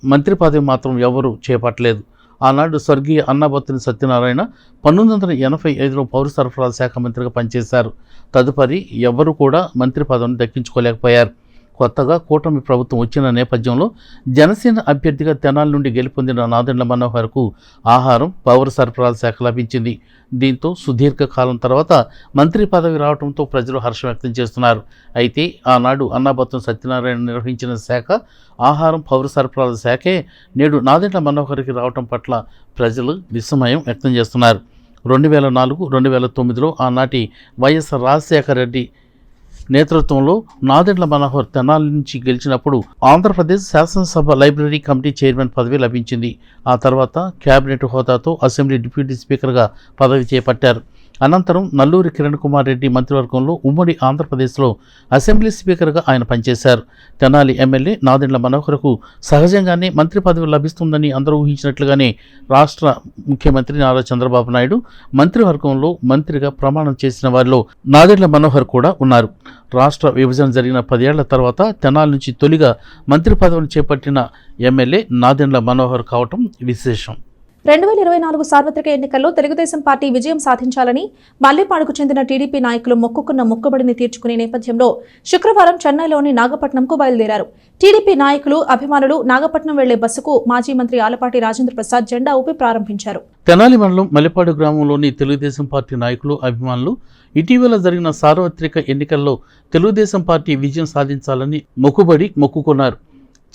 మంత్రి పదవి మాత్రం ఎవరూ చేపట్టలేదు. ఆనాడు స్వర్గీయ అన్నాబత్తుని సత్యనారాయణ 1985లో పౌర సరఫరాల శాఖ మంత్రిగా పనిచేశారు. తదుపరి ఎవరు కూడా మంత్రి పదవిని దక్కించుకోలేకపోయారు. కొత్తగా కూటమి ప్రభుత్వం వచ్చిన నేపథ్యంలో జనసేన అభ్యర్థిగా తెనాలి నుండి గెలుపొందిన నాదెండ్ల మనోహర్కు ఆహారం, పౌర సరఫరాల శాఖ లభించింది. దీంతో సుదీర్ఘ కాలం తర్వాత మంత్రి పదవి రావడంతో ప్రజలు హర్షం వ్యక్తం చేస్తున్నారు. అయితే ఆనాడు అన్నాబత్తుని సత్యనారాయణ నిర్వహించిన శాఖ ఆహారం, పౌర సరఫరాల శాఖే నేడు నాదెండ్ల మనోహర్కి రావడం పట్ల ప్రజలు విస్మయం వ్యక్తం చేస్తున్నారు. 2004, 2009లో ఆనాటి వైఎస్ రాజశేఖర రెడ్డి నేతృత్వంలో నాదెండ్ల మనోహర్ తెనాలి నుంచి గెలిచినప్పుడు ఆంధ్రప్రదేశ్ శాసనసభ లైబ్రరీ కమిటీ చైర్మన్ పదవి లభించింది. ఆ తర్వాత కేబినెట్ హోదాతో అసెంబ్లీ డిప్యూటీ స్పీకర్గా పదవి చేపట్టారు. అనంతరం నల్లూరి కిరణ్ కుమార్ రెడ్డి మంత్రివర్గంలో ఉమ్మడి ఆంధ్రప్రదేశ్లో అసెంబ్లీ స్పీకర్గా ఆయన పనిచేశారు. తెనాలి ఎమ్మెల్యే నాదెండ్ల మనోహర్కు సహజంగానే మంత్రి పదవి లభిస్తుందని అందరూ ఊహించినట్లుగానే రాష్ట్ర ముఖ్యమంత్రి నారా చంద్రబాబు నాయుడు మంత్రివర్గంలో మంత్రిగా ప్రమాణం చేసిన వారిలో నాదెండ్ల మనోహర్ కూడా ఉన్నారు. రాష్ట్ర విభజన జరిగిన 10 ఏళ్ల తర్వాత తెనాలి నుంచి తొలిగా మంత్రి పదవిని చేపట్టిన ఎమ్మెల్యే నాదెండ్ల మనోహర్ కావటం విశేషం.
2024 సార్వత్రిక ఎన్నికల్లో తెలుగుదేశం పార్టీ విజయం సాధించాలని మల్లిపాడుకు చెందిన టీడీపీ నాయకులు మొక్కుకున్న మొక్కుబడిని తీర్చుకునే నేపథ్యంలో శుక్రవారం చెన్నైలోని నాగపట్నంకు బయలుదేరారు. టీడీపీ నాయకులు, అభిమానులు నాగపట్నం వెళ్లే బస్సుకు మాజీ మంత్రి ఆలపాటి రాజేంద్ర ప్రసాద్ జెండా ఊపి ప్రారంభించారు.
తెనాలి మండలం మల్లిపాడు గ్రామంలోని తెలుగుదేశం పార్టీ నాయకులు, అభిమానులు ఇటీవల జరిగిన సార్వత్రిక ఎన్నికల్లో తెలుగుదేశం పార్టీ విజయం సాధించాలని మొక్కుకున్నారు.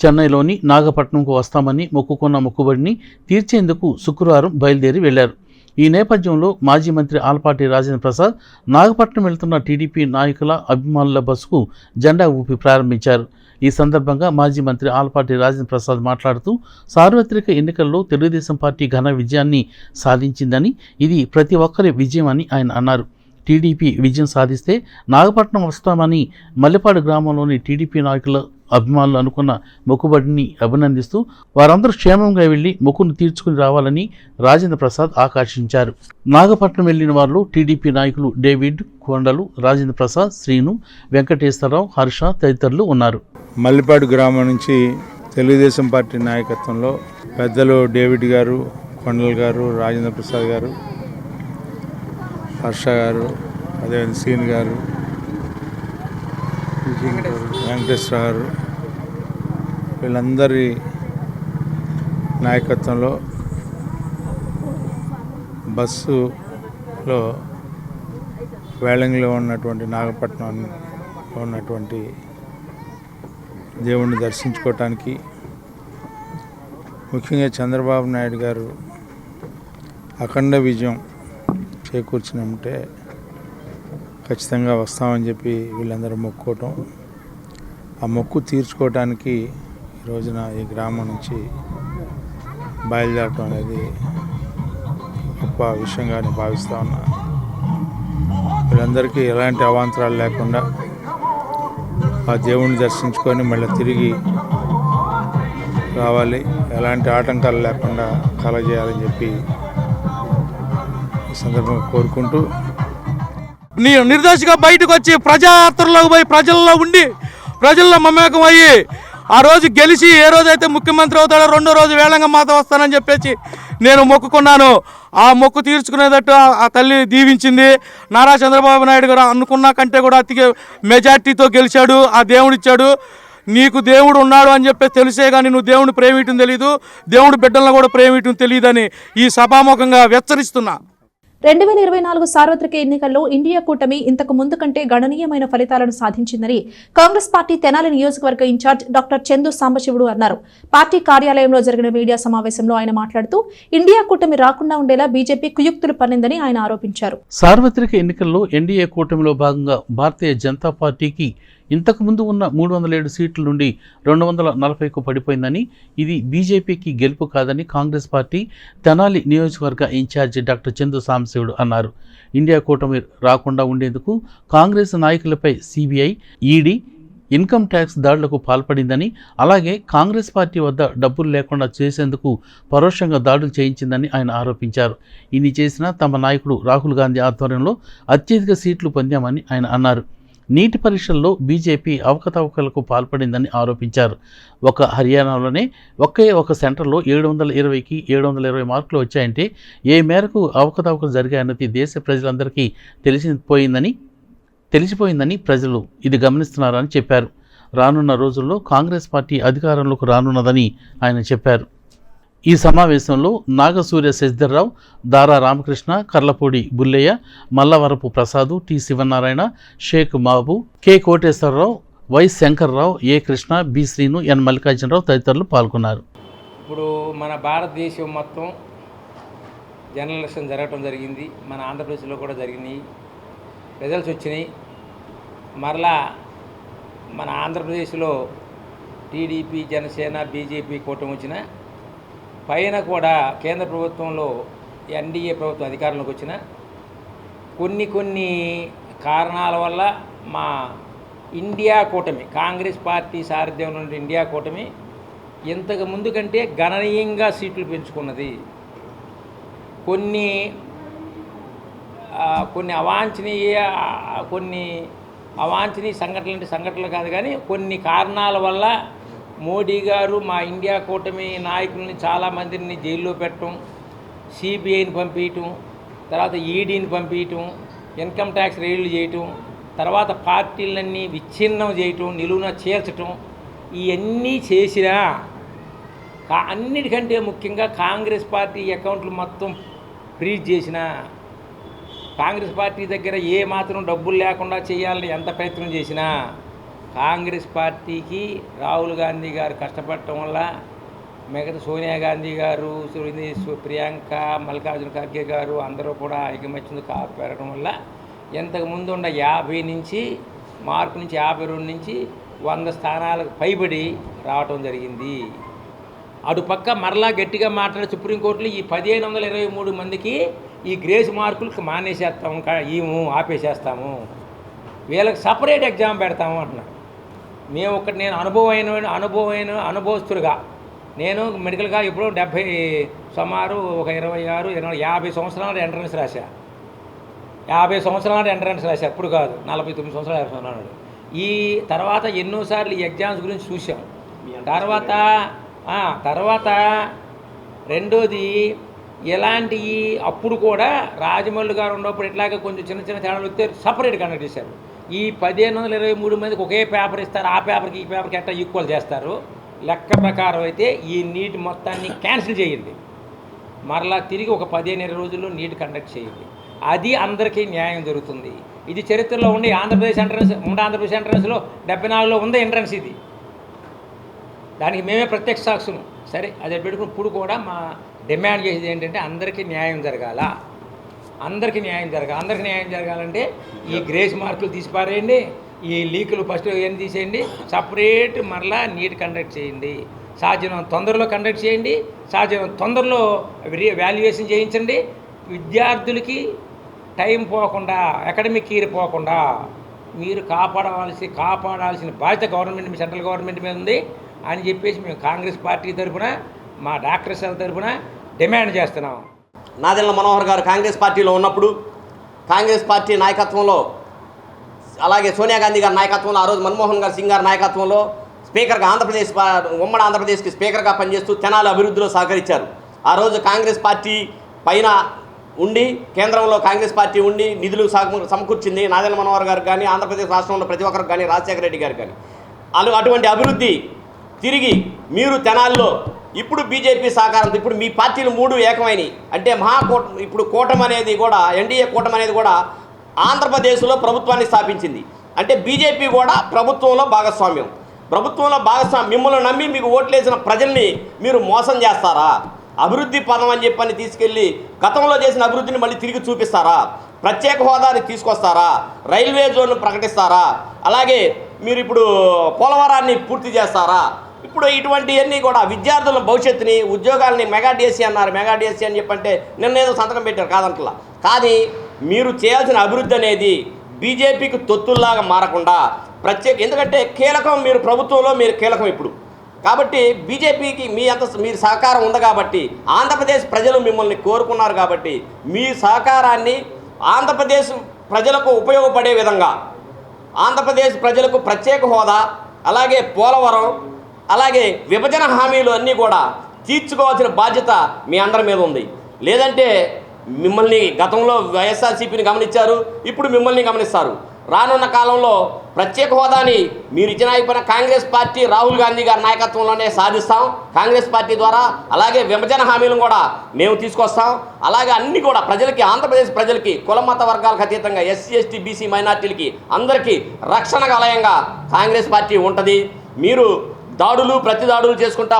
చెన్నైలోని నాగపట్నంకు వస్తామని మొక్కుకున్న మొక్కుబడిని తీర్చేందుకు శుక్రవారం బయలుదేరి వెళ్లారు. ఈ నేపథ్యంలో మాజీ మంత్రి ఆలపాటి రాజేంద్ర ప్రసాద్ నాగపట్నం వెళ్తున్న టీడీపీ నాయకుల, అభిమానుల బస్సుకు జెండా ఊపి ప్రారంభించారు. ఈ సందర్భంగా మాజీ మంత్రి ఆలపాటి రాజేంద్ర ప్రసాద్ మాట్లాడుతూ సార్వత్రిక ఎన్నికల్లో తెలుగుదేశం పార్టీ ఘన విజయాన్ని సాధించిందని, ఇది ప్రతి ఒక్కరి విజయం అని ఆయన అన్నారు. టీడీపీ విజయం సాధిస్తే నాగపట్నం వస్తామని మల్లెపాడు గ్రామంలోని టీడీపీ నాయకుల, అభిమానులు అనుకున్న మొక్కుబడిని అభినందిస్తూ వారందరూ క్షేమంగా వెళ్లి మొక్కును తీర్చుకుని రావాలని రాజేంద్ర ప్రసాద్ ఆకాంక్షించారు. నాగపట్నం వెళ్లిన వారిలో టీడీపీ నాయకులు డేవిడ్, కొండలు, రాజేంద్ర ప్రసాద్, శ్రీను, వెంకటేశ్వరరావు, హర్ష తదితరులు ఉన్నారు.
మల్లిపాడు గ్రామం నుంచి తెలుగుదేశం పార్టీ నాయకత్వంలో పెద్దలు డేవిడ్ గారు, కొండలు గారు, రాజేంద్ర ప్రసాద్ గారు, హర్ష గారు, అదేవిధంగా శ్రీను గారు, వెంకటేశ్వర గారు, వీళ్ళందరి నాయకత్వంలో బస్సులో వేళంగిలో ఉన్నటువంటి నాగపట్నంలో ఉన్నటువంటి దేవుణ్ణి దర్శించుకోవటానికి, ముఖ్యంగా చంద్రబాబు నాయుడు గారు అఖండ విజయం చేకూర్చినట్టే ఖచ్చితంగా వస్తామని చెప్పి వీళ్ళందరూ మొక్కుకోవటం, ఆ మొక్కు తీర్చుకోవటానికి ఈ రోజున ఈ గ్రామం నుంచి బయలుదేరటం అనేది గొప్ప విషయంగా నేను భావిస్తూ ఉన్నా. వీళ్ళందరికీ ఎలాంటి అవాంతరాలు లేకుండా ఆ దేవుణ్ణి దర్శించుకొని మళ్ళీ తిరిగి రావాలి, ఎలాంటి ఆటంకాలు లేకుండా కలగజేయాలని చెప్పి ఈ సందర్భంగా కోరుకుంటూ,
నిర్దోషిగా బయటకు వచ్చి ప్రజాయాత్రలోకి పోయి ప్రజల్లో ఉండి ప్రజల్లో మమేకం అయ్యి ఆ రోజు గెలిచి ఏ రోజైతే ముఖ్యమంత్రి అవుతాడో రెండో రోజు వేళంగా మాత వస్తానని చెప్పేసి నేను మొక్కుకున్నాను. ఆ మొక్కు తీర్చుకునేటట్టు ఆ తల్లి దీవించింది. నారా చంద్రబాబు నాయుడు గారు అనుకున్న కంటే కూడా అతి మెజార్టీతో గెలిచాడు. ఆ దేవుడిచ్చాడు. నీకు దేవుడు ఉన్నాడు అని చెప్పి తెలిసే కానీ నువ్వు దేవుడిని ప్రేమియటం తెలీదు, దేవుడి బిడ్డలను కూడా ప్రేమియటం తెలియదని ఈ సభాముఖంగా హెచ్చరిస్తున్నా.
2024 సార్వత్రిక ఎన్నికల్లో ఇండియా కూటమి ఇంతకు ముందు కంటే గణనీయమైన ఫలితాలను సాధించిందని కాంగ్రెస్ పార్టీ తెనాలి నియోజకవర్గ ఇన్ఛార్జ్ డాక్టర్ చందు సాంబశివుడు అన్నారు. పార్టీ కార్యాలయంలో జరిగిన మీడియా సమావేశంలో ఆయన మాట్లాడుతూ ఇండియా కూటమి రాకుండా ఉండేలా బీజేపీ కుయుక్తులు పన్నిందని ఆయన ఆరోపించారు.
సార్వత్రిక ఎన్నికల్లో ఎన్డీఏ కూటమిలో భాగంగా భారతీయ జనతా పార్టీకి ఇంతకుముందు ఉన్న 307 సీట్ల నుండి 240కు పడిపోయిందని, ఇది బీజేపీకి గెలుపు కాదని కాంగ్రెస్ పార్టీ తెనాలి నియోజకవర్గ ఇన్ఛార్జి డాక్టర్ చందు సాంబశివుడు అన్నారు. ఇండియా కూటమి రాకుండా ఉండేందుకు కాంగ్రెస్ నాయకులపై సిబిఐ, ఈడీ ఇన్కమ్ ట్యాక్స్ దాడులకు పాల్పడిందని, అలాగే కాంగ్రెస్ పార్టీ వద్ద డబ్బులు లేకుండా చేసేందుకు పరోక్షంగా దాడులు చేయించిందని ఆయన ఆరోపించారు. ఇన్ని చేసినా తమ నాయకుడు రాహుల్ గాంధీ ఆధ్వర్యంలో అత్యధిక సీట్లు పొందామని ఆయన అన్నారు. నీటి పరీక్షల్లో బీజేపీ అవకతవకలకు పాల్పడిందని ఆరోపించారు. ఒక హర్యానాలోనే ఒకే ఒక సెంటర్లో 720కి 720 మార్కులు వచ్చాయంటే ఏ మేరకు అవకతవకలు జరిగాయన్నది దేశ ప్రజలందరికీ తెలిసిపోయిందని ప్రజలు ఇది గమనిస్తున్నారని చెప్పారు. రానున్న రోజుల్లో కాంగ్రెస్ పార్టీ అధికారంలోకి రానున్నదని ఆయన చెప్పారు. ఈ సమావేశంలో Nagasurya Sasidharrao, Dara Ramakrishna, Karlapudi Bullaiah, Mallavarapu Prasad, T Sivanarayana, Shaik Mahabu, K Koteswararao, Y Sankararao, A Krishna, B Srinu, N Mallikarjunarao తదితరులు పాల్గొన్నారు.
ఇప్పుడు మన భారతదేశం మొత్తం జనరల్ ఎలక్షన్ జరగటం జరిగింది. మన ఆంధ్రప్రదేశ్లో కూడా జరిగినాయి, రిజల్ట్స్ వచ్చినాయి. మరలా మన ఆంధ్రప్రదేశ్లో టీడీపీ, జనసేన, బీజేపీ కూటమి వచ్చిన పైన కూడా కేంద్ర ప్రభుత్వంలో ఎన్డీఏ ప్రభుత్వం అధికారంలోకి వచ్చిన కొన్ని కారణాల వల్ల మా ఇండియా కూటమి, కాంగ్రెస్ పార్టీ సారథ్యంలో ఉన్న ఇండియా కూటమి ఇంతకు ముందు కంటే గణనీయంగా సీట్లు పెంచుకున్నది. కొన్ని అవాంఛనీయ సంఘటనలు కాదు కానీ కొన్ని కారణాల వల్ల మోడీ గారు మా ఇండియా కూటమి నాయకుల్ని చాలామందిని జైల్లో పెట్టడం, సిబిఐని పంపించటం, తర్వాత ఈడీని పంపించటం, ఇన్కమ్ ట్యాక్స్ రైళ్లు చేయటం, తర్వాత పార్టీలన్నీ విచ్ఛిన్నం చేయటం, నిలువున చేర్చటం, ఇవన్నీ చేసినా అన్నిటికంటే ముఖ్యంగా కాంగ్రెస్ పార్టీ అకౌంట్లు మొత్తం ఫ్రీజ్ చేసిన, కాంగ్రెస్ పార్టీ దగ్గర ఏ మాత్రం డబ్బులు లేకుండా చేయాలని ఎంత ప్రయత్నం చేసినా కాంగ్రెస్ పార్టీకి రాహుల్ గాంధీ గారు కష్టపడటం వల్ల, మిగతా సోనియా గాంధీ గారు, ప్రియాంక, మల్లికార్జున ఖర్గే గారు అందరూ కూడా ఐకమత్యంతో పెరగడం వల్ల ఇంతకుముందు ఉన్న 50 నుంచి మార్పు నుంచి 52 నుంచి 100 స్థానాలకు పైబడి రావటం జరిగింది. అటుపక్క మరలా గట్టిగా మాట్లాడే సుప్రీంకోర్టులో ఈ 1523 మందికి ఈ గ్రేస్ మార్కులకు మానేసేస్తాము, ఆపేసేస్తాము, వీళ్ళకి సపరేట్ ఎగ్జామ్ పెడతాము అంటున్నారు. నేను అనుభవస్తులుగా నేను మెడికల్గా ఇప్పుడు 70 సుమారు ఒక 50 సంవత్సరాలు ఎంట్రన్స్ రాశా. 50 సంవత్సరాలు ఎంట్రన్స్ రాశా, ఇప్పుడు కాదు, 49 సంవత్సరాలు 50 సంవత్సరాలు. ఈ తర్వాత ఎన్నోసార్లు ఈ ఎగ్జామ్స్ గురించి చూసాం. తర్వాత రెండోది ఎలాంటి అప్పుడు కూడా రాజమౌళి గారు ఉన్నప్పుడు ఇట్లాగే కొంచెం చిన్న తేడాలు వస్తే సపరేట్ కండక్ట్ చేశారు. ఈ 1523 మందికి ఒకే పేపర్ ఇస్తారు, ఆ పేపర్కి ఈ పేపర్కి ఎట్లా ఈక్వల్ చేస్తారు. లెక్క ప్రకారం అయితే ఈ నీట్ మొత్తాన్ని క్యాన్సిల్ చేయండి, మరలా తిరిగి ఒక 15-20 రోజుల్లో నీట్ కండక్ట్ చేయండి, అది అందరికీ న్యాయం జరుగుతుంది. ఇది చరిత్రలో ఉండి ఆంధ్రప్రదేశ్ ఎంట్రన్స్లో 74లో ఉంది ఎంట్రన్స్. ఇది దానికి మేమే ప్రత్యక్ష సాక్షులు. సరే, అదే పెట్టుకుని ఇప్పుడు కూడా మా డిమాండ్ చేసేది ఏంటంటే అందరికీ న్యాయం జరగాల. అందరికీ న్యాయం జరగాలంటే ఈ గ్రేస్ మార్కులు తీసిపారేయండి, ఈ లీకులు ఫస్ట్ ఏం తీసేయండి, సపరేట్ మరలా నీట్ కండక్ట్ చేయండి, సాధ్యం తొందరలో కండక్ట్ చేయండి, సాధ్యం తొందరలో వాల్యుయేషన్ చేయించండి. విద్యార్థులకి టైం పోకుండా, అకాడమిక్ ఇయర్ పోకుండా మీరు కాపాడాల్సిన బాధ్యత గవర్నమెంట్ మీ సెంట్రల్ గవర్నమెంట్ మీద ఉంది అని చెప్పేసి మేము కాంగ్రెస్ పార్టీ తరఫున మా డాక్టర్స్ తరఫున డిమాండ్ చేస్తున్నాం.
నాదెండ్ల మనోహర్ గారు కాంగ్రెస్ పార్టీలో ఉన్నప్పుడు కాంగ్రెస్ పార్టీ నాయకత్వంలో, అలాగే సోనియా గాంధీ గారి నాయకత్వంలో, ఆ రోజు మన్మోహన్ సింగ్ గారి నాయకత్వంలో స్పీకర్గా ఉమ్మడి ఆంధ్రప్రదేశ్కి స్పీకర్గా పనిచేస్తూ తెనాలి అభివృద్ధిలో సహకరించారు. ఆ రోజు కాంగ్రెస్ పార్టీ పైన ఉండి, కేంద్రంలో కాంగ్రెస్ పార్టీ ఉండి నిధులు సమకూర్చింది నాదెండ్ల మనోహర్ గారికి కానీ, ఆంధ్రప్రదేశ్ రాష్ట్రంలో ప్రతి ఒక్కరికి కానీ, రాజశేఖర రెడ్డి గారికి కానీ. అటువంటి అభివృద్ధి తిరిగి మీరు తెనాలిలో ఇప్పుడు బీజేపీ సహకారంతో ఇప్పుడు మీ పార్టీలు 3 ఏకమైనవి అంటే ఇప్పుడు కూటమి అనేది కూడా, ఎన్డీఏ కూటమి అనేది కూడా ఆంధ్రప్రదేశ్లో ప్రభుత్వాన్ని స్థాపించింది. అంటే బీజేపీ కూడా ప్రభుత్వంలో భాగస్వామ్యం. మిమ్మల్ని నమ్మి మీకు ఓట్లేసిన ప్రజల్ని మీరు మోసం చేస్తారా? అభివృద్ధి పదం అని చెప్పని తీసుకెళ్ళి గతంలో చేసిన అభివృద్ధిని మళ్ళీ తిరిగి చూపిస్తారా? ప్రత్యేక హోదాని తీసుకొస్తారా? రైల్వే జోన్ను ప్రకటిస్తారా? అలాగే మీరు ఇప్పుడు పోలవరాన్ని పూర్తి చేస్తారా? ఇప్పుడు ఇటువంటివన్నీ కూడా విద్యార్థుల భవిష్యత్తుని, ఉద్యోగాలని మెగా డిఎస్సీ అన్నారు. మెగా డిఎస్సీ అని చెప్పంటే నిన్న ఏదో సంతకం పెట్టారు కాదంటలా. కానీ మీరు చేయాల్సిన అభివృద్ధి అనేది బీజేపీకి తొత్తుల్లాగా మారకుండా ఎందుకంటే కీలకం, మీరు ప్రభుత్వంలో మీరు కీలకం ఇప్పుడు. కాబట్టి బీజేపీకి మీరు సహకారం ఉంది కాబట్టి, ఆంధ్రప్రదేశ్ ప్రజలు మిమ్మల్ని కోరుకున్నారు కాబట్టి మీ సహకారాన్ని ఆంధ్రప్రదేశ్ ప్రజలకు ఉపయోగపడే విధంగా, ఆంధ్రప్రదేశ్ ప్రజలకు ప్రత్యేక హోదా, అలాగే పోలవరం, అలాగే విభజన హామీలు అన్నీ కూడా తీర్చుకోవాల్సిన బాధ్యత మీ అందరి మీద ఉంది. లేదంటే మిమ్మల్ని గతంలో వైఎస్ఆర్సీపీని గమనించారు, ఇప్పుడు మిమ్మల్ని గమనిస్తారు. రానున్న కాలంలో ప్రత్యేక హోదాని మీరు ఇచ్చిన అయిపోయిన కాంగ్రెస్ పార్టీ రాహుల్ గాంధీ గారి నాయకత్వంలోనే సాధిస్తాం కాంగ్రెస్ పార్టీ ద్వారా. అలాగే విభజన హామీలను కూడా మేము తీసుకొస్తాం. అలాగే అన్ని కూడా ప్రజలకి, ఆంధ్రప్రదేశ్ ప్రజలకి, కుల మత వర్గాలకు అతీతంగా ఎస్సీ ఎస్టీ బీసీ మైనార్టీలకి అందరికీ రక్షణ వలయంగా కాంగ్రెస్ పార్టీ ఉంటుంది. మీరు ప్రతి దాడులు చేసుకుంటా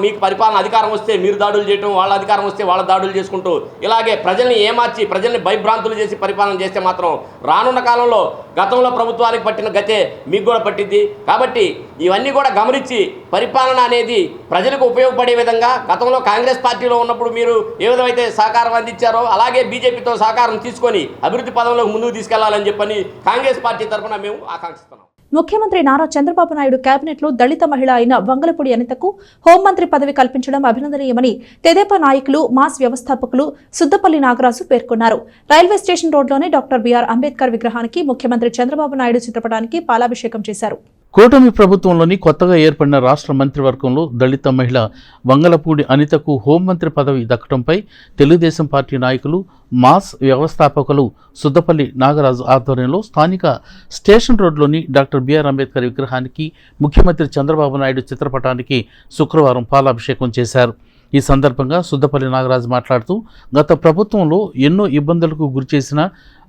మీకు పరిపాలన అధికారం వస్తే మీరు దాడులు చేయటం, వాళ్ళ అధికారం వస్తే వాళ్ళ దాడులు చేసుకుంటూ ఇలాగే ప్రజల్ని ఏమార్చి, ప్రజల్ని భయభ్రాంతులు చేసి పరిపాలన చేస్తే మాత్రం రానున్న కాలంలో గతంలో ప్రభుత్వానికి పట్టిన గతే మీకు కూడా పట్టింది. కాబట్టి ఇవన్నీ కూడా గమనించి పరిపాలన అనేది ప్రజలకు ఉపయోగపడే విధంగా గతంలో కాంగ్రెస్ పార్టీలో ఉన్నప్పుడు మీరు ఏ విధమైతే సహకారం అందించారో అలాగే బీజేపీతో సహకారం తీసుకొని అభివృద్ధి పదంలోకి ముందుకు తీసుకెళ్లాలని చెప్పని కాంగ్రెస్ పార్టీ తరఫున మేము ఆకాంక్షిస్తున్నాం.
ముఖ్యమంత్రి నారా చంద్రబాబు నాయుడు కేబినెట్లో దళిత మహిళ అయిన వంగలపూడి అనితకు హోంమంత్రి పదవి కల్పించడం అభినందనీయమని తెదేపా నాయకులు, మాస్ వ్యవస్థాపకులు సుద్దపల్లి నాగరాజు పేర్కొన్నారు. రైల్వే స్టేషన్ రోడ్లోని డాక్టర్ బిఆర్ అంబేద్కర్ విగ్రహానికి ముఖ్యమంత్రి చంద్రబాబు నాయుడు చిత్రపటానికి పాలాభిషేకం చేశారు.
కూటమి ప్రభుత్వంలోని కొత్తగా ఏర్పడిన రాష్ట్ర మంత్రివర్గంలో దళిత మహిళ వంగలపూడి అనితకు హోంమంత్రి పదవి దక్కడంపై తెలుగుదేశం పార్టీ నాయకులు, మాస్ వ్యవస్థాపకులు సుద్దపల్లి నాగరాజు ఆధ్వర్యంలో స్థానిక స్టేషన్ రోడ్లోని డాక్టర్ బిఆర్ అంబేద్కర్ విగ్రహానికి ముఖ్యమంత్రి చంద్రబాబు నాయుడు చిత్రపటానికి శుక్రవారం పాలాభిషేకం చేశారు. ఈ సందర్భంగా సుద్దపల్లి నాగరాజు మాట్లాడుతూ గత ప్రభుత్వంలో ఎన్నో ఇబ్బందులకు గురిచేసిన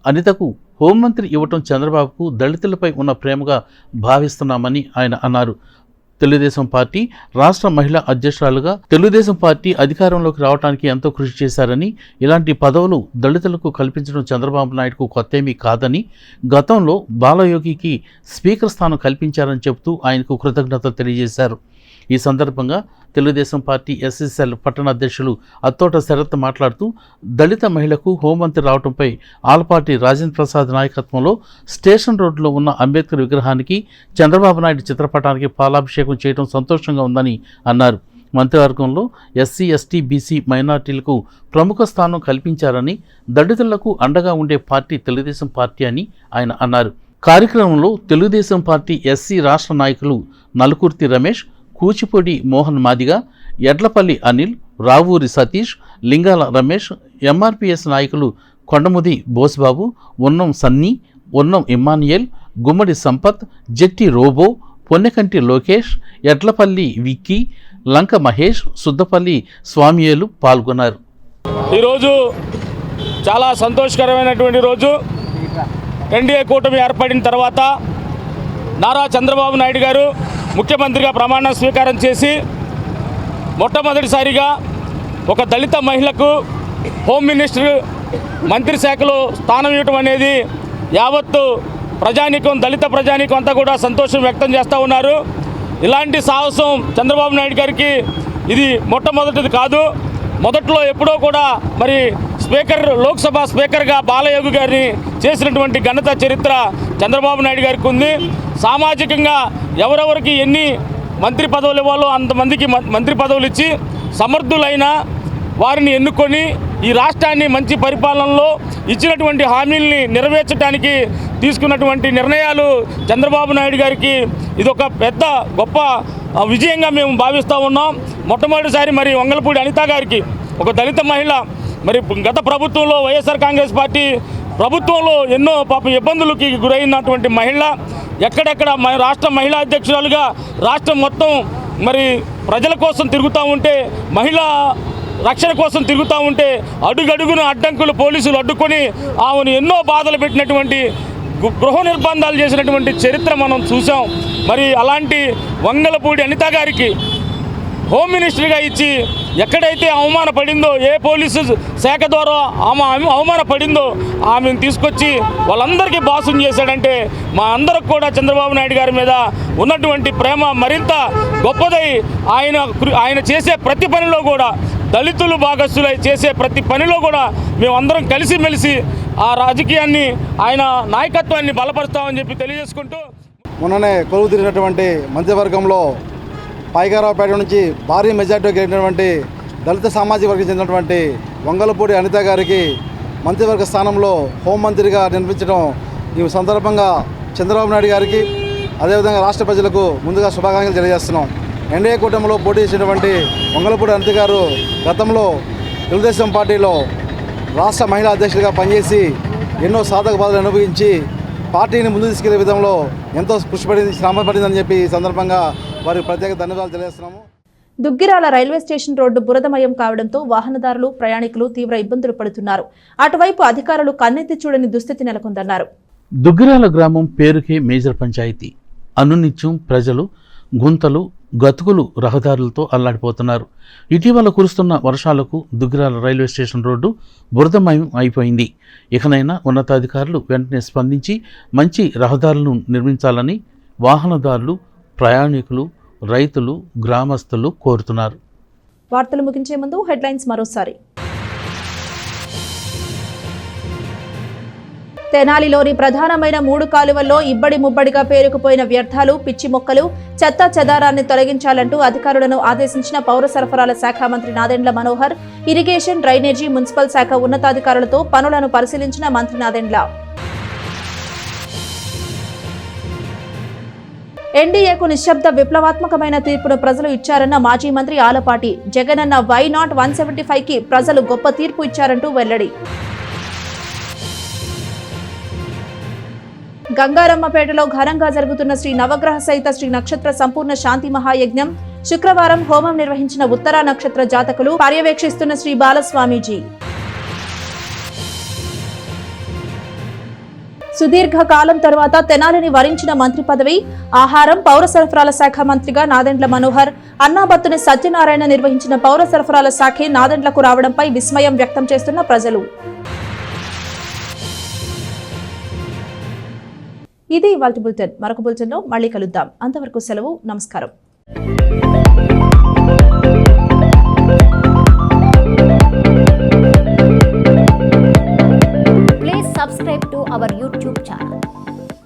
అనితకు హోంమంత్రి ఇవ్వటం చంద్రబాబుకు దళితులపై ఉన్న ప్రేమగా భావిస్తున్నామని ఆయన అన్నారు. తెలుగుదేశం పార్టీ రాష్ట్ర మహిళా అధ్యక్షురాలుగా తెలుగుదేశం పార్టీ అధికారంలోకి రావడానికి ఎంతో కృషి చేశారని, ఇలాంటి పదవులు దళితులకు కల్పించడం చంద్రబాబు నాయుడుకు కొత్తేమీ కాదని, గతంలో బాలయోగికి స్పీకర్ స్థానం కల్పించారని చెబుతూ ఆయనకు కృతజ్ఞతలు తెలియజేశారు. ఈ సందర్భంగా తెలుగుదేశం పార్టీ ఎస్ఎస్ఎల్ పట్టణ అధ్యక్షులు అత్తోట శరత్ మాట్లాడుతూ దళిత మహిళకు హోంమంత్రి రావడంపై ఆలపాటి రాజేంద్ర ప్రసాద్ నాయకత్వంలో స్టేషన్ రోడ్లో ఉన్న అంబేద్కర్ విగ్రహానికి చంద్రబాబు నాయుడు చిత్రపటానికి పాలాభిషేకం చేయడం సంతోషంగా ఉందని అన్నారు. మంత్రివర్గంలో ఎస్సీ ఎస్టీ బీసీ మైనార్టీలకు ప్రముఖ స్థానం కల్పించారని, దళితులకు అండగా ఉండే పార్టీ తెలుగుదేశం పార్టీ అని ఆయన అన్నారు. కార్యక్రమంలో తెలుగుదేశం పార్టీ ఎస్సీ రాష్ట్ర నాయకులు నలుకుర్తి రమేష్, కూచిపూడి మోహన్ మాదిగ, ఎడ్లపల్లి అనిల్, రావూరి సతీష్, లింగాల రమేష్, ఎంఆర్పిఎస్ నాయకులు కొండముది బోస్బాబు, ఉన్నం సన్నీ, ఉన్నం ఇమ్మాన్యుయల్, గుమ్మడి సంపత్, జెట్టి రోబో, పొన్నెకంటి లోకేష్, ఎడ్లపల్లి విక్కీ, లంక మహేష్, సుద్దపల్లి స్వామియేలు పాల్గొన్నారు.
ఈరోజు చాలా సంతోషకరమైనటువంటి రోజు. ఎన్డీఏ కూటమి ఏర్పడిన తర్వాత నారా చంద్రబాబు నాయుడు గారు ముఖ్యమంత్రిగా ప్రమాణ స్వీకారం చేసి మొట్టమొదటిసారిగా ఒక దళిత మహిళకు హోమ్ మినిస్టర్ మంత్రి శాఖలో స్థానం ఇవ్వటం అనేది యావత్తు ప్రజానీకం, దళిత ప్రజానీకం అంతా కూడా సంతోషం వ్యక్తం చేస్తూ ఉన్నారు. ఇలాంటి సాహసం చంద్రబాబు నాయుడు గారికి ఇది మొట్టమొదటిది కాదు. మొదట్లో ఎప్పుడో కూడా మరి లోక్సభ స్పీకర్గా బాలయోగి గారిని చేసినటువంటి ఘనత చరిత్ర చంద్రబాబు నాయుడు గారికి ఉంది. సామాజికంగా ఎవరెవరికి ఎన్ని మంత్రి పదవులు ఇవ్వాలో అంతమందికి మంత్రి పదవులు ఇచ్చి సమర్థులైన వారిని ఎన్నుకొని ఈ రాష్ట్రాన్ని మంచి పరిపాలనలో ఇచ్చినటువంటి హామీల్ని నెరవేర్చడానికి తీసుకున్నటువంటి నిర్ణయాలు చంద్రబాబు నాయుడు గారికి ఇదొక పెద్ద గొప్ప విజయంగా మేము భావిస్తూ ఉన్నాం. మొట్టమొదటిసారి మరి వంగలపూడి అనిత గారికి ఒక దళిత మహిళ మరి గత ప్రభుత్వంలో వైఎస్ఆర్ కాంగ్రెస్ పార్టీ ప్రభుత్వంలో ఎన్నో ఇబ్బందులకి గురైనటువంటి మహిళ ఎక్కడెక్కడ రాష్ట్ర మహిళా అధ్యక్షురాలుగా రాష్ట్రం మొత్తం మరి ప్రజల కోసం తిరుగుతూ ఉంటే మహిళా రక్షణ కోసం తిరుగుతూ ఉంటే అడుగడుగున అడ్డంకులు పోలీసులు అడ్డుకొని ఆమెను ఎన్నో బాధలు పెట్టినటువంటి గృహ నిర్బంధాలు చేసినటువంటి చరిత్ర మనం చూసాం. మరి అలాంటి వంగలపూడి అనిత గారికి హోమ్ మినిస్టర్గా ఇచ్చి ఎక్కడైతే అవమానపడిందో ఏ పోలీసు శాఖ ద్వారా ఆమె అవమానపడిందో ఆమెను తీసుకొచ్చి వాళ్ళందరికీ బాసుని చేశాడంటే మా అందరికి కూడా చంద్రబాబు నాయుడు గారి మీద ఉన్నటువంటి ప్రేమ మరింత గొప్పదై ఆయన చేసే ప్రతి పనిలో కూడా దళితులు భాగస్తులై చేసే ప్రతి పనిలో కూడా మేమందరం కలిసిమెలిసి ఆ రాజకీయాన్ని ఆయన నాయకత్వాన్ని బలపరుస్తామని చెప్పి తెలియజేసుకుంటూ
మొన్ననే కొలువు తీరినటువంటి మంత్రివర్గంలో పైగారావుపేట నుంచి భారీ మెజార్టీ గెలిచినటువంటి దళిత సామాజిక వర్గం చెందినటువంటి వంగలపూడి అనిత గారికి మంత్రివర్గ స్థానంలో హోంమంత్రిగా నిర్మించడం ఈ సందర్భంగా చంద్రబాబు నాయుడు గారికి అదేవిధంగా రాష్ట్ర ప్రజలకు ముందుగా శుభాకాంక్షలు తెలియజేస్తున్నాం. ఎన్డీఏ కూటమిలో పోటీ చేసినటువంటి వంగలపూడి అనిత గారు గతంలో తెలుగుదేశం పార్టీలో రాష్ట్ర మహిళా అధ్యక్షుడిగా పనిచేసి ఎన్నో సాధక బాధలు అనుభవించి పార్టీని ముందు తీసుకెళ్లే విధంలో ఎంతో కృషి శ్రమ పడిందని చెప్పి ఈ సందర్భంగా వారికి ప్రత్యేక ధన్యవాదాలు తెలియజేస్తున్నాము.
దుగ్గిరాల రైల్వే స్టేషన్ రోడ్డు బురదమయం కావడంతో వాహనదారులు ప్రయాణికులు తీవ్ర ఇబ్బందులు పడుతున్నారు. అటువైపు అధికారులు కన్నెత్తి చూడని దుస్థితి నెలకొందన్నారు.
దుగ్గిరాల గ్రామం పేరుకే మేజర్ పంచాయతీ. అనునిత్యం ప్రజలు గుంతలు గతుకులు రహదారులతో అల్లాడిపోతున్నారు. ఇటీవల కురుస్తున్న వర్షాలకు దుగ్గిరాల రైల్వే స్టేషన్ రోడ్డు బురదమయం అయిపోయింది. ఇకనైనా ఉన్నతాధికారులు వెంటనే స్పందించి మంచి రహదారులను నిర్మించాలని వాహనదారులు, ప్రయాణికులు, రైతులు, గ్రామస్తులు కోరుతున్నారు.
వార్తలు ముగించే ముందు హెడ్లైన్స్ మరోసారి. తెనాలిలోని ప్రధానమైన 3 కాలువల్లో ఇబ్బడి ముబ్బడిగా పేరుకుపోయిన వ్యర్థాలు, పిచ్చి మొక్కలు, చెత్తా చెదారాన్ని తొలగించాలంటూ అధికారులను ఆదేశించిన పౌర సరఫరాల శాఖ మంత్రి Nadendla Manohar. Irrigation, drainage, municipal శాఖ ఉన్నతాధికారులతో పనులను పరిశీలించిన మంత్రి నాదెండ్ల. ఎన్డీఏకు నిశ్శబ్ద విప్లవాత్మకమైన తీర్పును ప్రజలు ఇచ్చారన్న మాజీ మంత్రి ఆలపాటి. జగనన్న వై నాట్ 175కి ప్రజలు గొప్ప తీర్పు ఇచ్చారంటూ వెల్లడి. గంగారమ్మపేటలో ఘనంగా జరుగుతున్న శ్రీ నవగ్రహ సహిత శ్రీ నక్షత్ర సంపూర్ణ శాంతి మహాయజ్ఞం. శుక్రవారం హోమం నిర్వహించిన ఉత్తరా నక్షత్ర జాతకులు పర్యవేక్షిస్తున్న శ్రీ బాలస్వామీజీ. సుదీర్ఘ కాలం తర్వాత తెనాలిని వరించిన మంత్రి పదవి. ఆహారం, పౌర సరఫరాల శాఖ మంత్రిగా నాదెండ్ల మనోహర్. అన్నాబత్తుని సత్యనారాయణ నిర్వహించిన పౌర సరఫరాల శాఖే నాదెండ్లకు రావడంపై విస్మయం వ్యక్తం చేస్తున్న ప్రజలు. ఇది ఇవాల్టి బులెటిన్. మరొక బులెటిన్లో మళ్ళీ కలుద్దాం. అంతవరకు సెలవు. నమస్కారం.